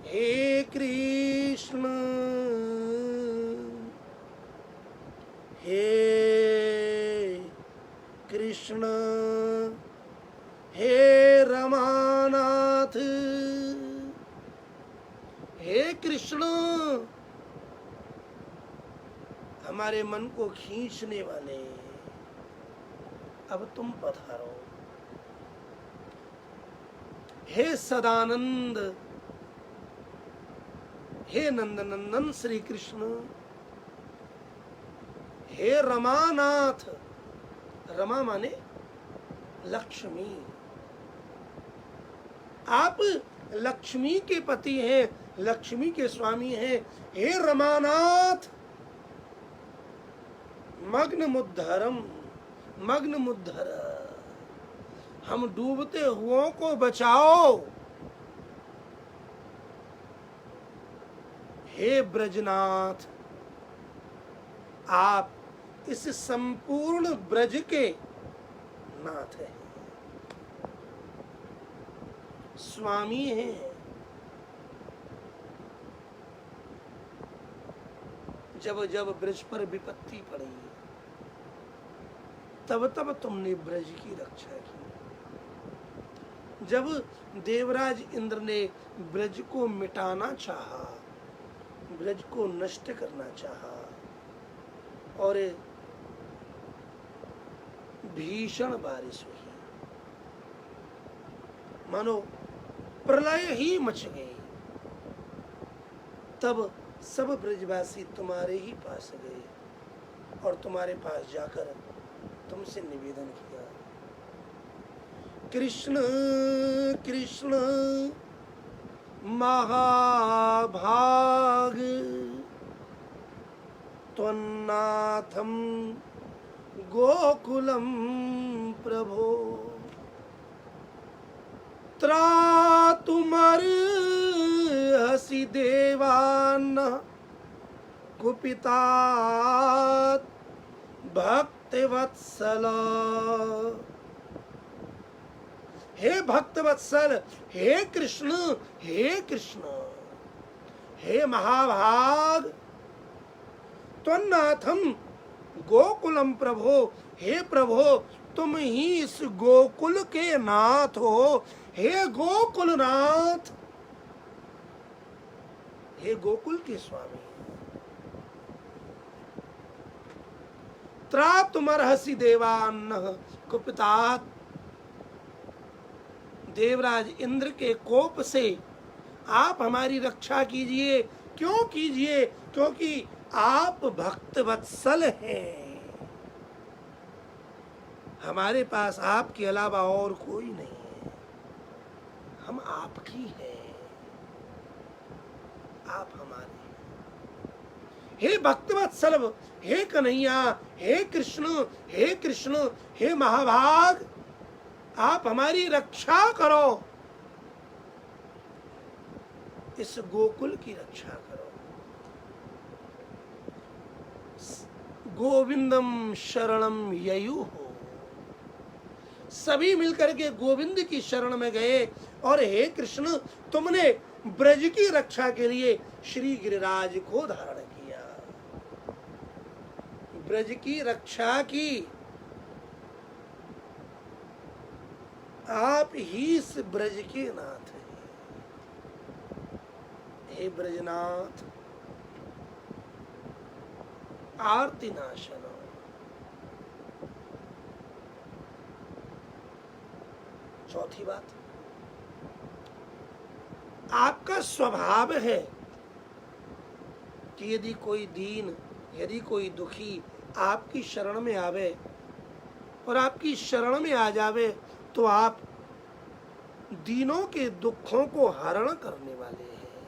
हे कृष्ण, हे कृष्ण, हे रमानाथ, हे कृष्ण, हमारे मन को खींचने वाले, अब तुम पधारो। हे सदानंद, हे नंदनंदन श्री कृष्ण, हे रमानाथ, रमा माने लक्ष्मी, आप लक्ष्मी के पति हैं, लक्ष्मी के स्वामी हैं। हे रमानाथ, मग्न मुद्धरम, मग्न मुद्धर, हम डूबते हुओं को बचाओ। हे ब्रजनाथ, आप इस संपूर्ण ब्रज के नाथ हैं, स्वामी हैं। जब जब ब्रज पर विपत्ति पड़ी, तब तब तुमने ब्रज की रक्षा की। जब देवराज इंद्र ने ब्रज को मिटाना चाहा, ब्रज को नष्ट करना चाहा, और भीषण बारिश हुई, मानो प्रलय ही मच गई। तब सब ब्रजवासी तुम्हारे ही पास गए और तुम्हारे पास जाकर तुमसे निवेदन किया, कृष्ण कृष्ण महाभाग त्वन्नाथम गोकुलम प्रभो त्रातुमर्हसि देवान् कुपितात् भक्तिवत्सल। हे भक्तवत्सल, हे कृष्ण, हे कृष्ण, हे महाभाग, त्वन्नाथम गोकुलम प्रभो, हे प्रभो तुम ही इस गोकुल के नाथ हो, हे गोकुलनाथ, हे गोकुल के स्वामी। त्रातुमर्हसि देवान् कुपितात्, देवराज इंद्र के कोप से आप हमारी रक्षा कीजिए। क्यों कीजिए? क्योंकि आप भक्त वत्सल हैं, हमारे पास आपके अलावा और कोई नहीं है, हम आपकी हैं, आप हमारे हैं। हे भक्तवत्सल, हे कन्हैया, हे कृष्ण, हे कृष्ण, हे महाभाग, आप हमारी रक्षा करो, इस गोकुल की रक्षा करो। गोविंदम शरणम ययु हो, सभी मिलकर के गोविंद की शरण में गए और हे कृष्ण तुमने ब्रज की रक्षा के लिए श्री गिरिराज को धारण किया, ब्रज की रक्षा की। आप ही इस ब्रज के नाथ हैं, हे ब्रजनाथ, आरती नाशन। चौथी बात, आपका स्वभाव है कि यदि कोई दीन, यदि कोई दुखी आपकी शरण में आवे और आपकी शरण में आ जावे तो आप दीनों के दुखों को हरण करने वाले हैं,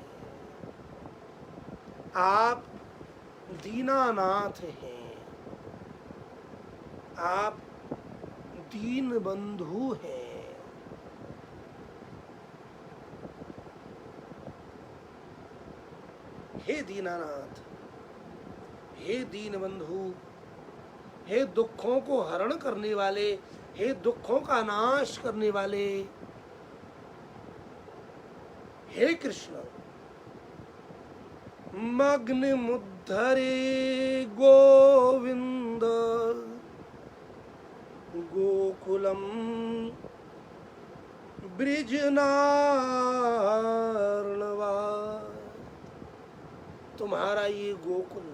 आप दीनानाथ हैं, आप दीन बंधु हैं। हे दीनानाथ, हे दीन बंधु, हे दुखों को हरण करने वाले, हे दुखों का नाश करने वाले, हे कृष्ण, मग्न मुद्धरे गोविंद गोकुलम ब्रिजनार्णवा। तुम्हारा ये गोकुल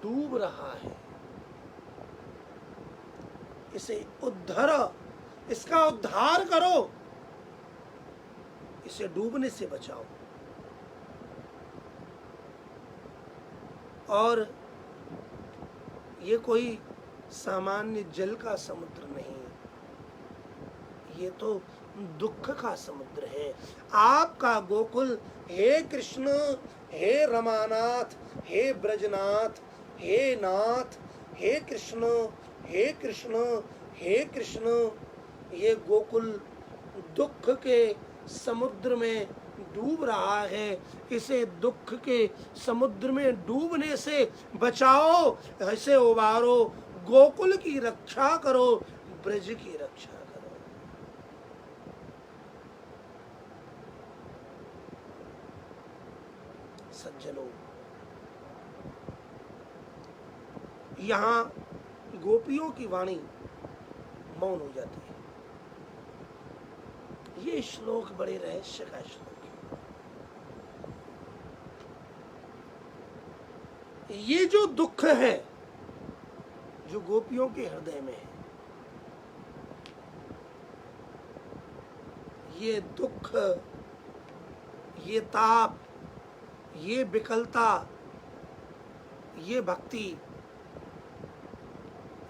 डूब रहा है, इसे उद्धार, इसका उद्धार करो, इसे डूबने से बचाओ। और ये कोई सामान्य जल का समुद्र नहीं, ये तो दुख का समुद्र है। आपका गोकुल, हे कृष्ण, हे रमानाथ, हे ब्रजनाथ, हे नाथ, हे कृष्ण, हे कृष्ण, हे कृष्ण, ये गोकुल दुख के समुद्र में डूब रहा है, इसे दुख के समुद्र में डूबने से बचाओ, ऐसे उबारो, गोकुल की रक्षा करो, ब्रज की रक्षा करो। सज्जनों, यहां गोपियों की वाणी मौन हो जाती है। ये श्लोक बड़े रहस्य का श्लोक है। ये जो दुख है, जो गोपियों के हृदय में है। ये दुख, ये ताप, ये विकलता, ये भक्ति,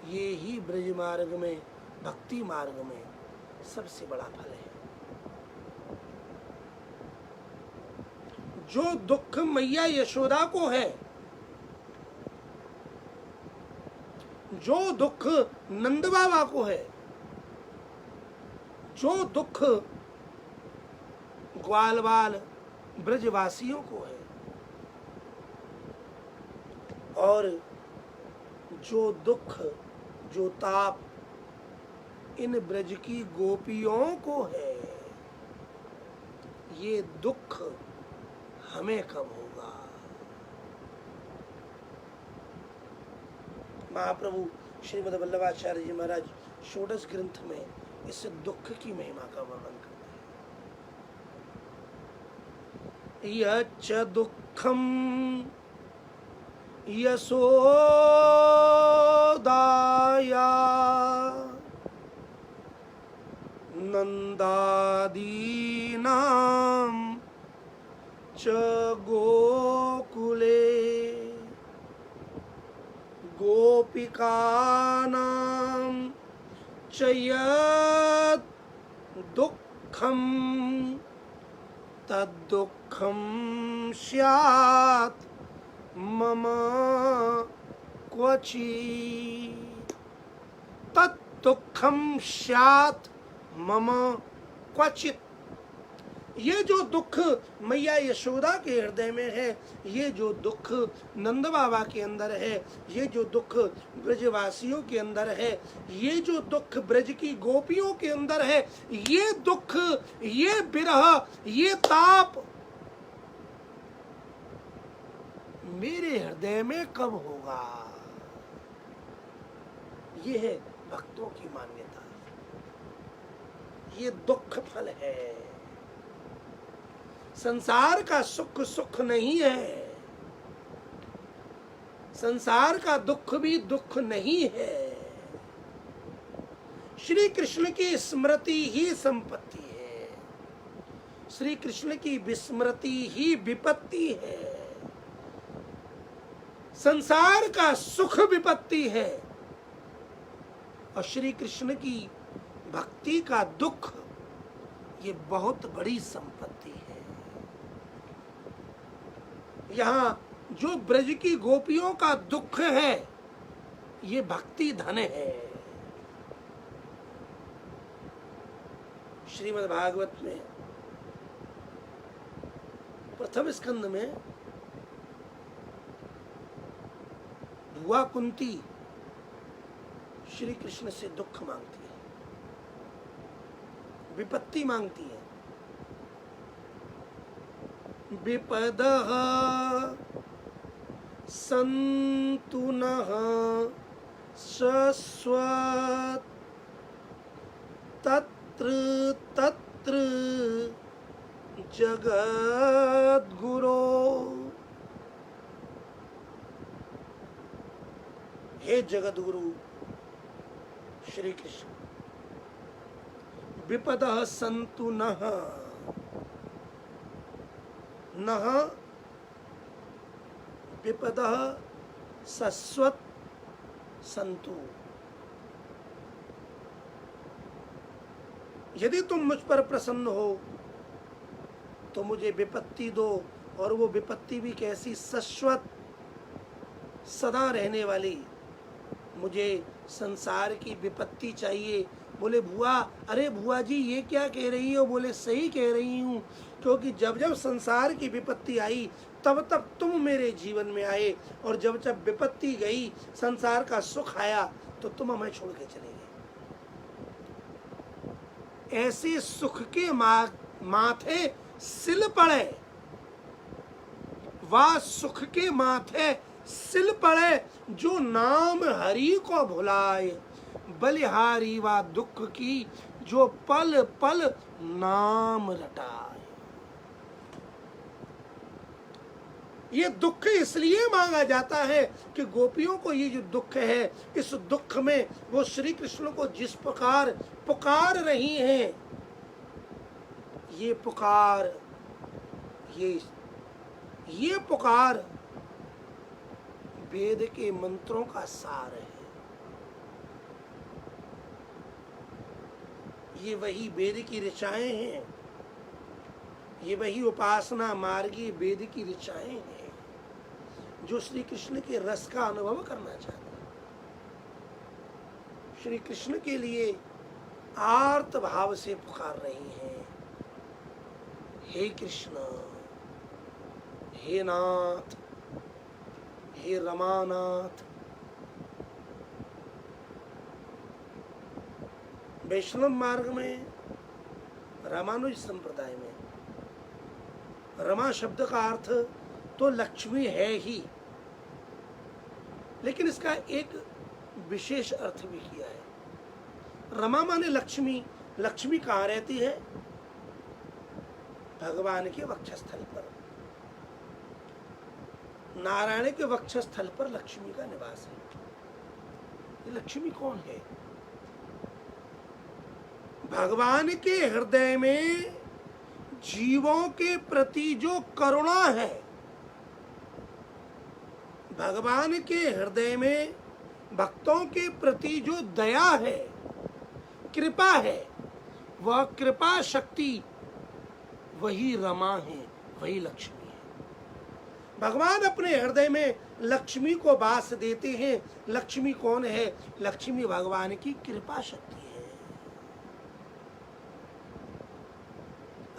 ये ही ब्रज मार्ग में, भक्ति मार्ग में सबसे बड़ा फल है। जो दुख मैया यशोदा को है, जो दुख नंद बाबा को है, जो दुख ग्वाल बाल ब्रजवासियों को है, और जो दुख, जो ताप इन ब्रज की गोपियों को है, ये दुख हमें कब होगा? महाप्रभु श्रीमद् वल्लभाचार्य जी महाराज षोडश ग्रंथ में इस दुख की महिमा का वर्णन करते हैं। यच्च दुःखम यशोदाया नंदादीनां च गोकुले गोपिकानां च यत् दुःखं तद्दुःखं स्यात् मम क्वचित्। तद्दुःखं स्यात् मम क्वचित्। ये जो दुख मैया यशोदा के हृदय में है, ये जो दुख नंद बाबा के अंदर है, ये जो दुख ब्रजवासियों के अंदर है, ये जो दुख ब्रज की गोपियों के अंदर है, ये दुख, ये विरह, ये ताप मेरे हृदय में कब होगा? ये है भक्तों की मान्यता, ये दुख फल है। संसार का सुख सुख नहीं है, संसार का दुख भी दुख नहीं है। श्री कृष्ण की स्मृति ही संपत्ति है, श्री कृष्ण की विस्मृति ही विपत्ति है। संसार का सुख विपत्ति है और श्री कृष्ण की भक्ति का दुख ये बहुत बड़ी संपत्ति है। यहाँ जो ब्रज की गोपियों का दुख है, ये भक्ति धन है। श्रीमद् भागवत में प्रथम स्कंद में भुआ कुंती श्री कृष्ण से दुख मांगती है, विपत्ति मांगती है। विपदः सन्तु नः शश्वत् तत्र तत्र जगद्गुरो। हे जगद्गुरु श्री कृष्ण, विपदः सन्तु नः, नः विपदः शश्वत् सन्तु। यदि तुम मुझ पर प्रसन्न हो तो मुझे विपत्ति दो, और वो विपत्ति भी कैसी? शाश्वत, सदा रहने वाली। मुझे संसार की विपत्ति चाहिए। बोले बुआ, अरे बुआ जी ये क्या कह रही हो? बोले सही कह रही हूँ, क्योंकि जब जब संसार की विपत्ति आई तब तब तुम मेरे जीवन में आए, और जब जब विपत्ति गई, संसार का सुख आया, तो तुम हमें छोड़ के चले गए। ऐसे सुख के माथे सिल पड़े, वह सुख के माथे सिल पड़े जो नाम हरि को भुलाए, बलिहारी वा दुख की जो पल पल नाम रटाए। ये दुख इसलिए मांगा जाता है कि गोपियों को ये जो दुख है, इस दुख में वो श्री कृष्ण को जिस प्रकार पुकार रही हैं, ये पुकार, ये पुकार वेद के मंत्रों का सार है। ये वही वेद की ऋचाएं हैं, ये वही उपासना मार्गी वेद की ऋचाएं हैं जो श्री कृष्ण के रस का अनुभव करना चाहते हैं। श्री कृष्ण के लिए आर्त भाव से पुकार रही हैं, हे कृष्ण, हे नाथ, हे रमानाथ। वैष्णव मार्ग में, रामानुज संप्रदाय में रमा शब्द का अर्थ तो लक्ष्मी है ही, लेकिन इसका एक विशेष अर्थ भी किया है। रमा माने लक्ष्मी। लक्ष्मी कहाँ रहती है? भगवान के वक्षस्थल पर। नारायण के वक्षस्थल पर लक्ष्मी का निवास है। ये लक्ष्मी कौन है? भगवान के हृदय में जीवों के प्रति जो करुणा है, भगवान के हृदय में भक्तों के प्रति जो दया है, कृपा है, वह कृपा शक्ति वही रमा है, वही लक्ष्मी है। भगवान अपने हृदय में लक्ष्मी को वास देते हैं। लक्ष्मी कौन है? लक्ष्मी भगवान की कृपा शक्ति है,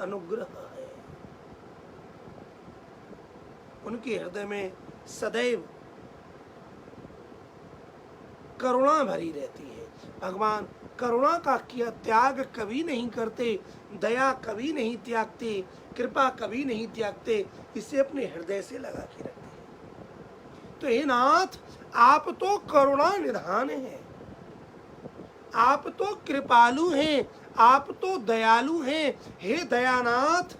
अनुग्रह है। उनके हृदय में सदैव करुणा भरी रहती है। भगवान करुणा का किया त्याग कभी नहीं करते, दया कभी नहीं त्यागते, कृपा कभी नहीं त्यागते, इसे अपने हृदय से लगा के रखते हैं। तो हे नाथ, आप तो करुणा निधान हैं, आप तो कृपालु हैं, आप तो दयालु हैं। हे दयानाथ,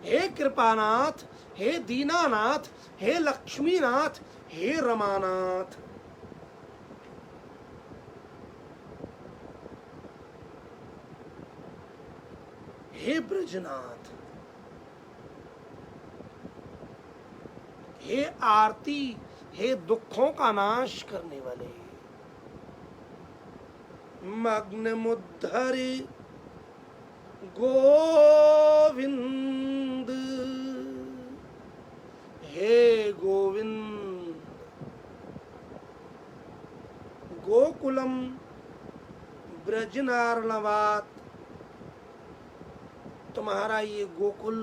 हे कृपानाथ, हे दीनानाथ, हे लक्ष्मीनाथ, हे रमानाथ। हे ब्रजनाथ, हे आरती, हे दुखों का नाश करने वाले, मग्न मुद्धर गोविंद, हे गोविंद। गोकुलम ब्रजनार्णवात, तुम्हारा ये गोकुल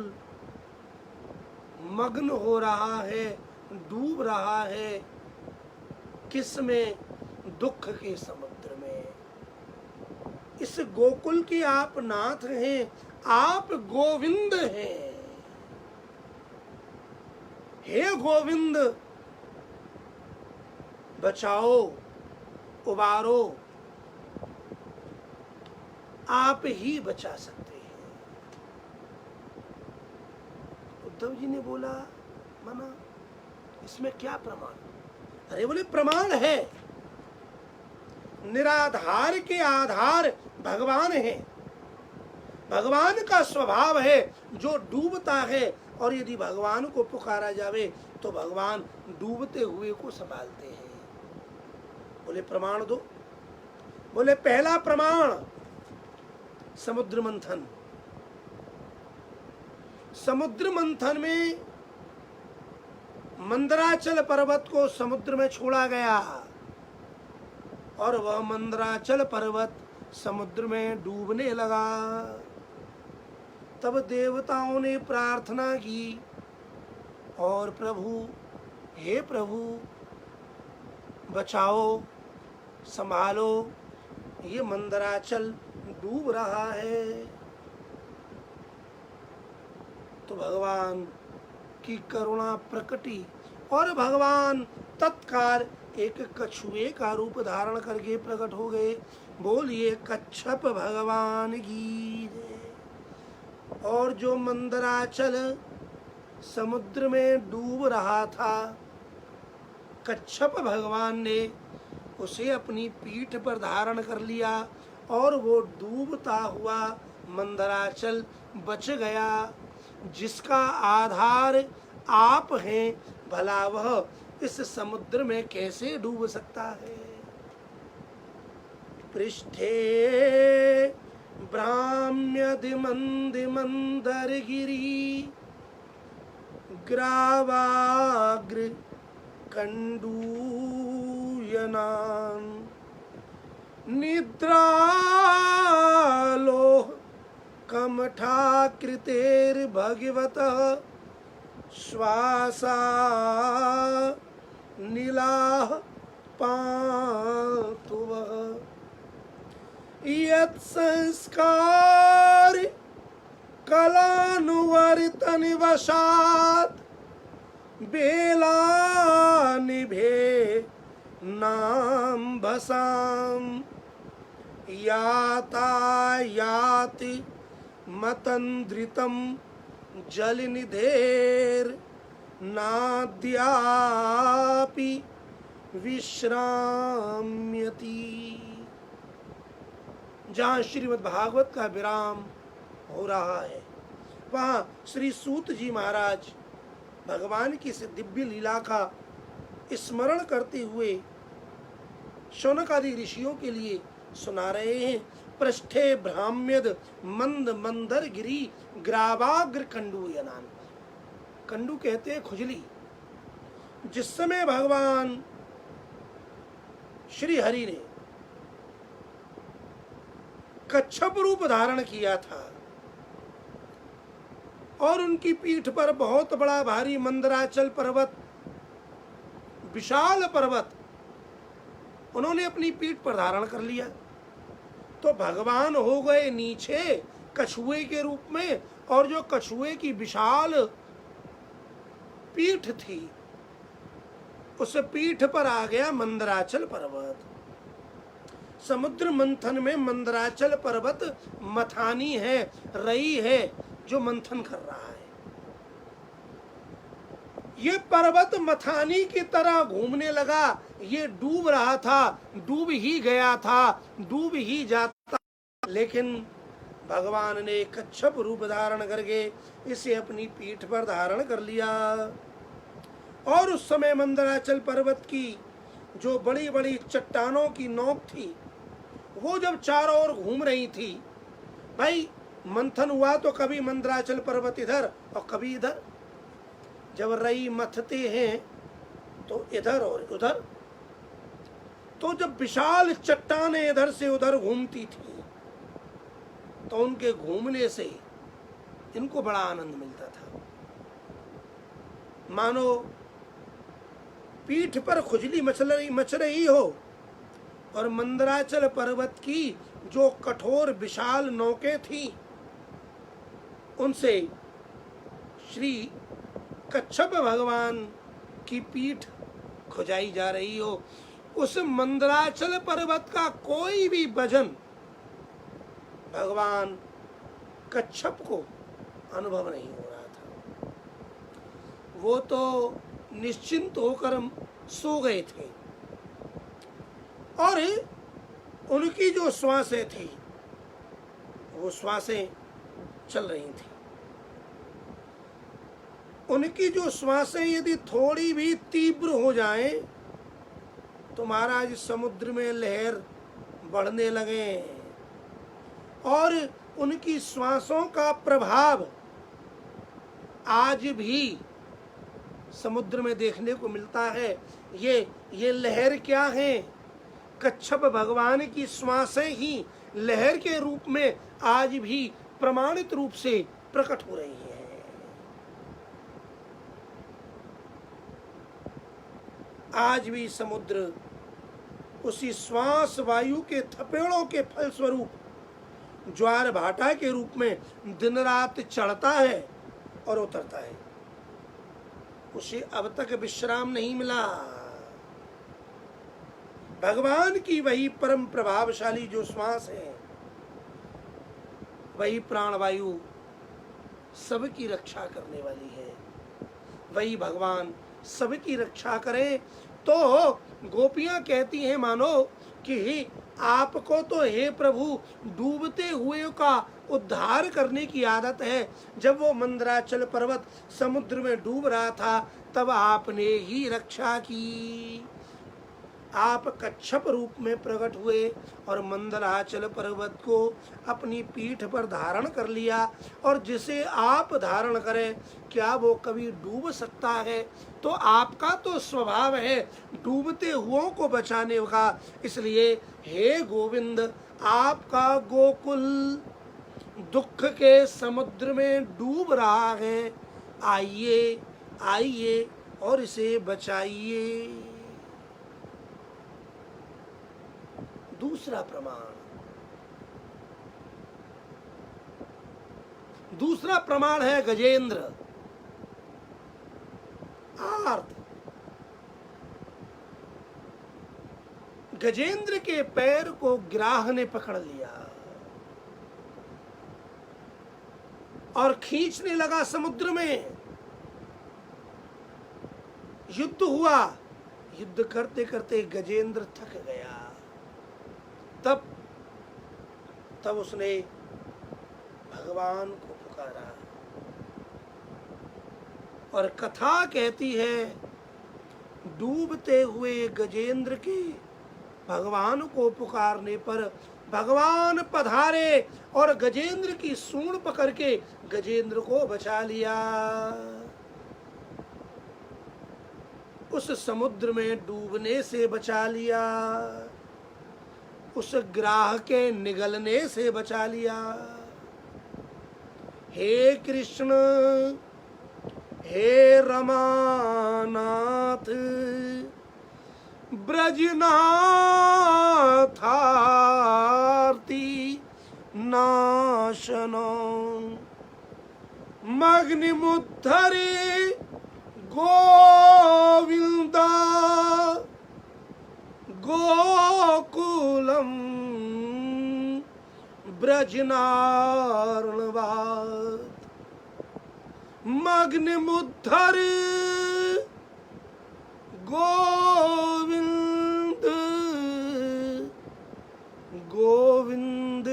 मग्न हो रहा है, डूब रहा है, किसमें? दुख के समुद्र में। इस गोकुल के आप नाथ हैं, आप गोविंद हैं। हे गोविंद, बचाओ, उबारो, आप ही बचा सकते हैं। उद्धव जी ने बोला, मना, इसमें क्या प्रमाण? अरे बोले, प्रमाण है। निराधार के आधार भगवान है। भगवान का स्वभाव है जो डूबता है, और यदि भगवान को पुकारा जावे तो भगवान डूबते हुए को संभालते हैं। बोले प्रमाण दो। बोले पहला प्रमाण समुद्र मंथन। समुद्र मंथन में मंदराचल पर्वत को समुद्र में छोड़ा गया, और वह मंदराचल पर्वत समुद्र में डूबने लगा। तब देवताओं ने प्रार्थना की, और प्रभु, हे प्रभु, बचाओ, संभालो, ये मंदराचल डूब रहा है। तो भगवान की करुणा प्रकटी, और भगवान तत्काल एक कछुए का रूप धारण करके प्रकट हो गए। बोलिए कच्छप भगवान की जय। और जो मंदराचल समुद्र में डूब रहा था। कच्छप भगवान ने उसे अपनी पीठ पर धारण कर लिया और वो डूबता हुआ मंदराचल बच गया। जिसका आधार आप हैं, भला वह इस समुद्र में कैसे डूब सकता है। पृष्ठे भ्राम्यदिमन्दिमन्दरगिरि ग्रावाग्र कण्डूयनान् निद्रालोह कमठाकृतेर्भगवतः श्वासा नीलाः पान्तुवः यत्संस्कार कलानुवर्तनवशात् बेलानिभे नाम्भसाम् यातायाति मतन्द्रितं जलनिधेर्नाद्यापि विश्राम्यति। जहाँ श्रीमद् भागवत का विराम हो रहा है, वहाँ श्री सूत जी महाराज भगवान की इस दिव्य लीला का स्मरण करते हुए शौनक आदि ऋषियों के लिए सुना रहे हैं। पृष्ठे भ्राम्यद मंद मंदर गिरी ग्रावाग्र कंडूयनान। कंडू कहते हैं खुजली। जिस समय भगवान श्री हरि ने कच्छप रूप धारण किया था और उनकी पीठ पर बहुत बड़ा भारी मंदराचल पर्वत, विशाल पर्वत उन्होंने अपनी पीठ पर धारण कर लिया, तो भगवान हो गए नीचे कछुए के रूप में, और जो कछुए की विशाल पीठ थी उस पीठ पर आ गया मंदराचल पर्वत। समुद्र मंथन में मंदराचल पर्वत मथानी है, रई है जो मंथन कर रहा है। ये पर्वत मथानी की तरह घूमने लगा, ये डूब रहा था, डूब ही गया था, डूब ही जाता, लेकिन भगवान ने कच्छप रूप धारण करके इसे अपनी पीठ पर धारण कर लिया। और उस समय मंदराचल पर्वत की जो बड़ी बड़ी चट्टानों की नोक थी, वो जब चारों ओर घूम रही थी, भाई मंथन हुआ तो कभी मंदराचल पर्वत इधर और कभी इधर, जब रई मथते हैं तो इधर और उधर, तो जब विशाल चट्टानें इधर से उधर घूमती थी तो उनके घूमने से इनको बड़ा आनंद मिलता था। मानो पीठ पर खुजली मच रही हो और मंदराचल पर्वत की जो कठोर विशाल नौकें थी उनसे श्री कच्छप भगवान की पीठ खुजाई जा रही हो। उस मंदराचल पर्वत का कोई भी वजन भगवान कच्छप को अनुभव नहीं हो रहा था। वो तो निश्चिंत होकर सो गए थे और उनकी जो श्वासें थी वो श्वासें चल रही थी। उनकी जो श्वासें यदि थोड़ी भी तीव्र हो जाएं तो महाराज समुद्र में लहर बढ़ने लगे और उनकी श्वासों का प्रभाव आज भी समुद्र में देखने को मिलता है। ये लहर क्या है? कच्छप भगवान की श्वासें ही लहर के रूप में आज भी प्रमाणित रूप से प्रकट हो रही है। आज भी समुद्र उसी श्वास वायु के थपेड़ों के फलस्वरूप ज्वार भाटा के रूप में दिन रात चढ़ता है और उतरता है। उसे अब तक विश्राम नहीं मिला। भगवान की वही परम प्रभावशाली जो श्वास है, वही प्राणवायु सबकी रक्षा करने वाली है। वही भगवान सबकी रक्षा करें। तो गोपियां कहती हैं मानो कि आपको तो हे प्रभु डूबते हुए का उद्धार करने की आदत है। जब वो मंदराचल पर्वत समुद्र में डूब रहा था तब आपने ही रक्षा की। आप कच्छप रूप में प्रकट हुए और मंदराचल पर्वत को अपनी पीठ पर धारण कर लिया। और जिसे आप धारण करें क्या वो कभी डूब सकता है? तो आपका तो स्वभाव है डूबते हुओं को बचाने का। इसलिए हे गोविंद, आपका गोकुल दुख के समुद्र में डूब रहा है। आइए आइए और इसे बचाइए। दूसरा प्रमाण है गजेंद्र। आर्त गजेंद्र के पैर को गिराह ने पकड़ लिया और खींचने लगा समुद्र में। युद्ध हुआ। युद्ध करते करते गजेंद्र थक गया। तब उसने भगवान को पुकारा। और कथा कहती है डूबते हुए गजेंद्र के भगवान को पुकारने पर भगवान पधारे और गजेंद्र की सूंड पकड़ के गजेंद्र को बचा लिया। उस समुद्र में डूबने से बचा लिया, उस ग्राह के निगलने से बचा लिया। हे कृष्ण, हे रमानाथ, ब्रजनाथार्ति नाशनो, मग्निमुद्धरे गोविंदा गोकुलम ब्रजनार्णवात्। मग्निमुद्धर गोविंद गोविंद,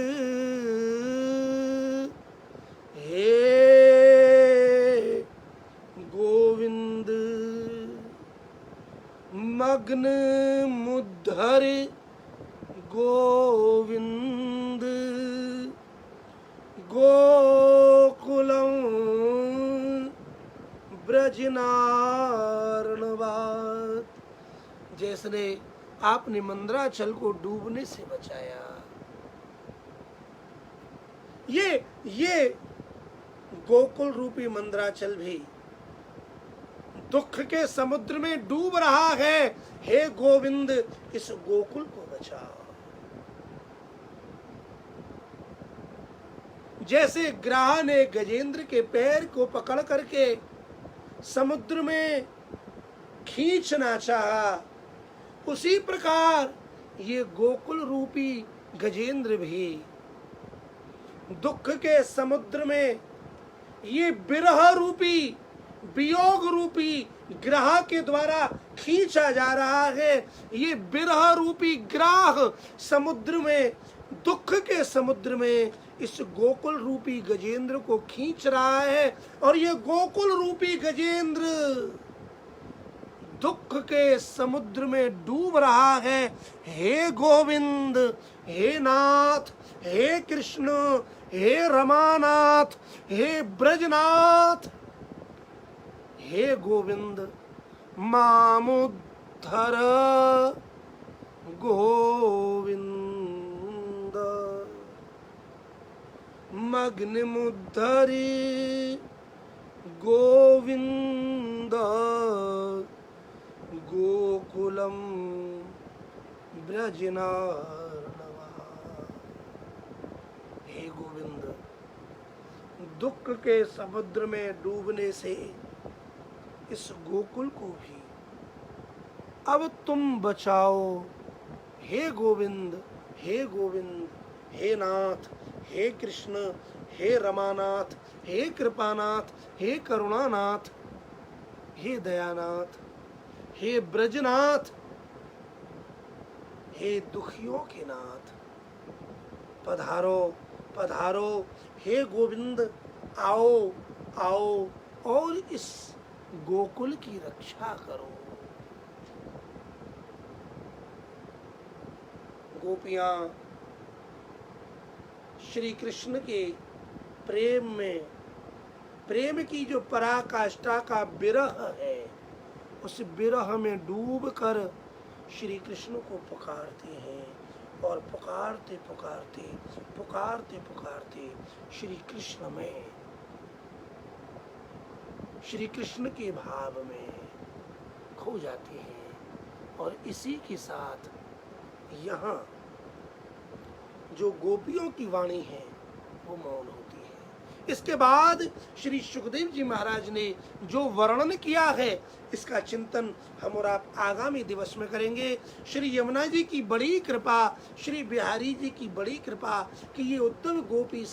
हे गोविंद। मग्न मुद्धर गोविंद गोकुलम ब्रजनार्णवात्। जिसने आपने मंदराचल को डूबने से बचाया। ये गोकुल रूपी मंदराचल भी दुख के समुद्र में डूब रहा है। हे गोविंद, इस गोकुल को बचाओ। जैसे ग्राह ने गजेंद्र के पैर को पकड़ करके समुद्र में खींचना चाहा, उसी प्रकार ये गोकुल रूपी गजेंद्र भी दुख के समुद्र में ये विरह रूपी वियोग रूपी ग्राह के द्वारा खींचा जा रहा है। ये विरह रूपी ग्राह समुद्र में, दुख के समुद्र में इस गोकुल रूपी गजेंद्र को खींच रहा है। और ये गोकुल रूपी गजेंद्र दुख के समुद्र में डूब रहा है। हे गोविंद, हे नाथ, हे कृष्ण, हे रमानाथ, हे ब्रजनाथ, हे गोविंद, मामुद्धर गोविंद। मग्निमुद्धरि गोविंद गोकुलम ब्रजनार्णवात्। हे गोविंद, दुख के समुद्र में डूबने से इस गोकुल को भी अब तुम बचाओ। हे गोविंद, हे गोविंद, हे नाथ, हे कृष्ण, हे रमानाथ, हे कृपानाथ, हे करुणानाथ, हे दयानाथ, हे ब्रजनाथ, हे दुखियों के नाथ, पधारो पधारो हे गोविंद, आओ आओ और इस गोकुल की रक्षा करो। गोपियां श्री कृष्ण के प्रेम में, प्रेम की जो पराकाष्ठा का विरह है, उस विरह में डूबकर श्री कृष्ण को पुकारते हैं और पुकारते पुकारते पुकारते पुकारते श्री कृष्ण में, श्री कृष्ण के भाव में खो जाते हैं। और इसी के साथ यहाँ जो गोपियों की वाणी है वो मौन होती है। इसके बाद श्री सुखदेव जी महाराज ने जो वर्णन किया है, इसका चिंतन हम और आप आगामी दिवस में करेंगे। श्री यमुना जी की बड़ी कृपा, श्री बिहारी जी की बड़ी कृपा कि ये उद्धव गोपी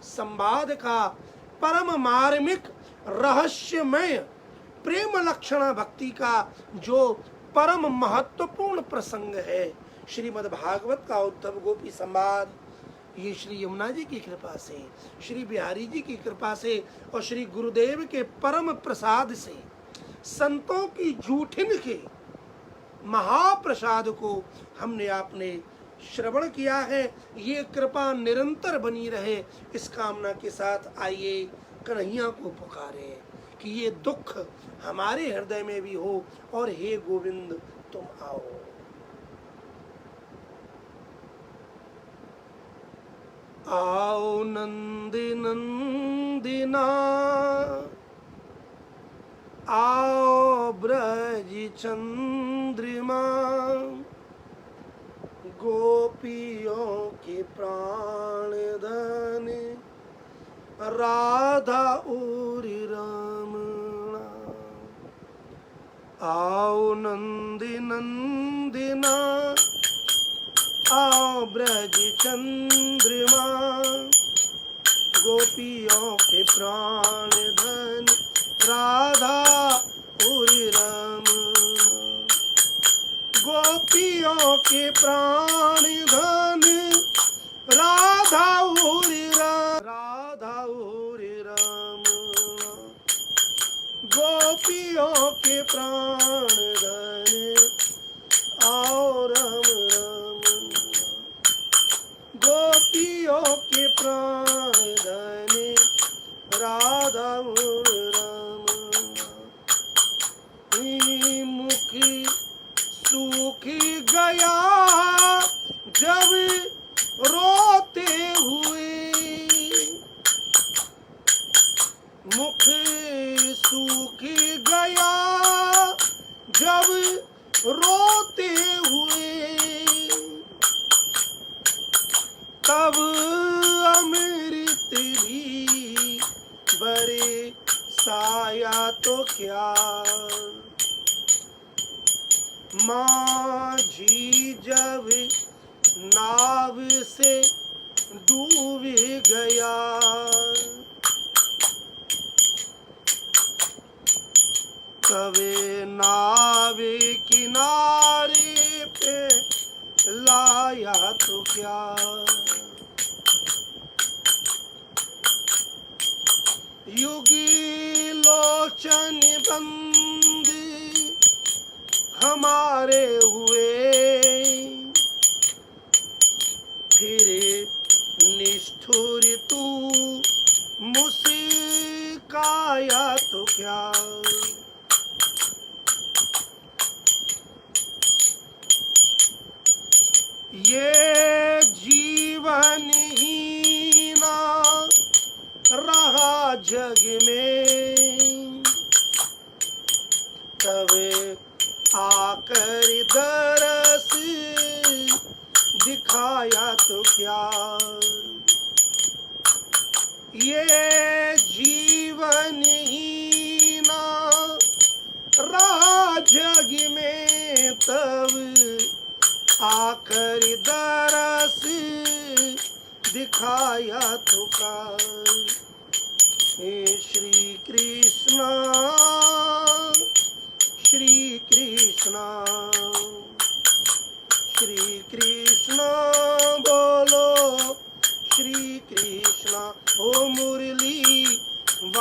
संवाद का परम मार्मिक रहस्यमय प्रेम लक्षणा भक्ति का जो परम महत्वपूर्ण प्रसंग है, श्रीमद् भागवत का उद्धव गोपी संवाद, ये श्री यमुना जी की कृपा से, श्री बिहारी जी की कृपा से और श्री गुरुदेव के परम प्रसाद से, संतों की जूठिन के महाप्रसाद को हमने आपने श्रवण किया है। ये कृपा निरंतर बनी रहे, इस कामना के साथ आइए कन्हैया को पुकारे कि ये दुख हमारे हृदय में भी हो और हे गोविंद तुम आओ। आओ नंदी नंदिना, आओ ब्रज चंद्रिमा, गोपियों के प्राण धन राधा और रमणा। आओ नंदी नंदिना, आओ ब्रज चंद्रिमा, गोपियों के प्राण धन राधा और रमणा। गोपियों के प्राण धन राधा और रमणा। गोपियों के प्राण धन और गोपियों के प्राण धन राधा और रमणा। मुख सूख गया जब रोते हुए, मुख सूख गया जब रोते हुए, तब अमृत भी बरे साया तो क्या। माझी जब नाव से डूब गया, तवे नाव किनारे पे लाया तो क्या। युगी लोचन बंद हमारे हुए, फिर निष्ठुर तू मुस्काया तो क्या। ये जीवन ही ना रहा जग में, तब आकर दरस दिखाया तो क्या। ये जीवन ही ना रहा जग में, तब आकर दरस दिखाया तो क्या। हे श्री कृष्ण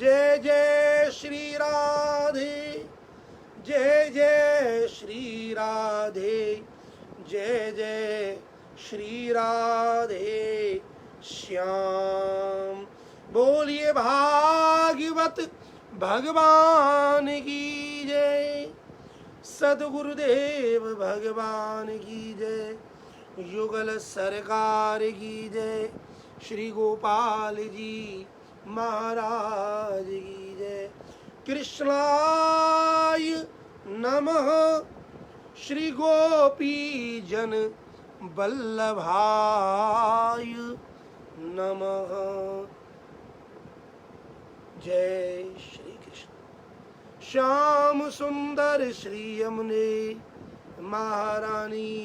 जय जय श्री राधे, जय जय श्री राधे, जय जय श्री राधे श्याम। बोलिए भागवत भगवान की जय, सद्गुरुदेव भगवान की जय, युगल सरकार की जय, श्री गोपाल जी महाराज की जय। कृष्णाय नमः, श्री गोपी जन वल्लभाय नमः। जय श्री कृष्ण। श्याम सुंदर श्री यमुने महारानी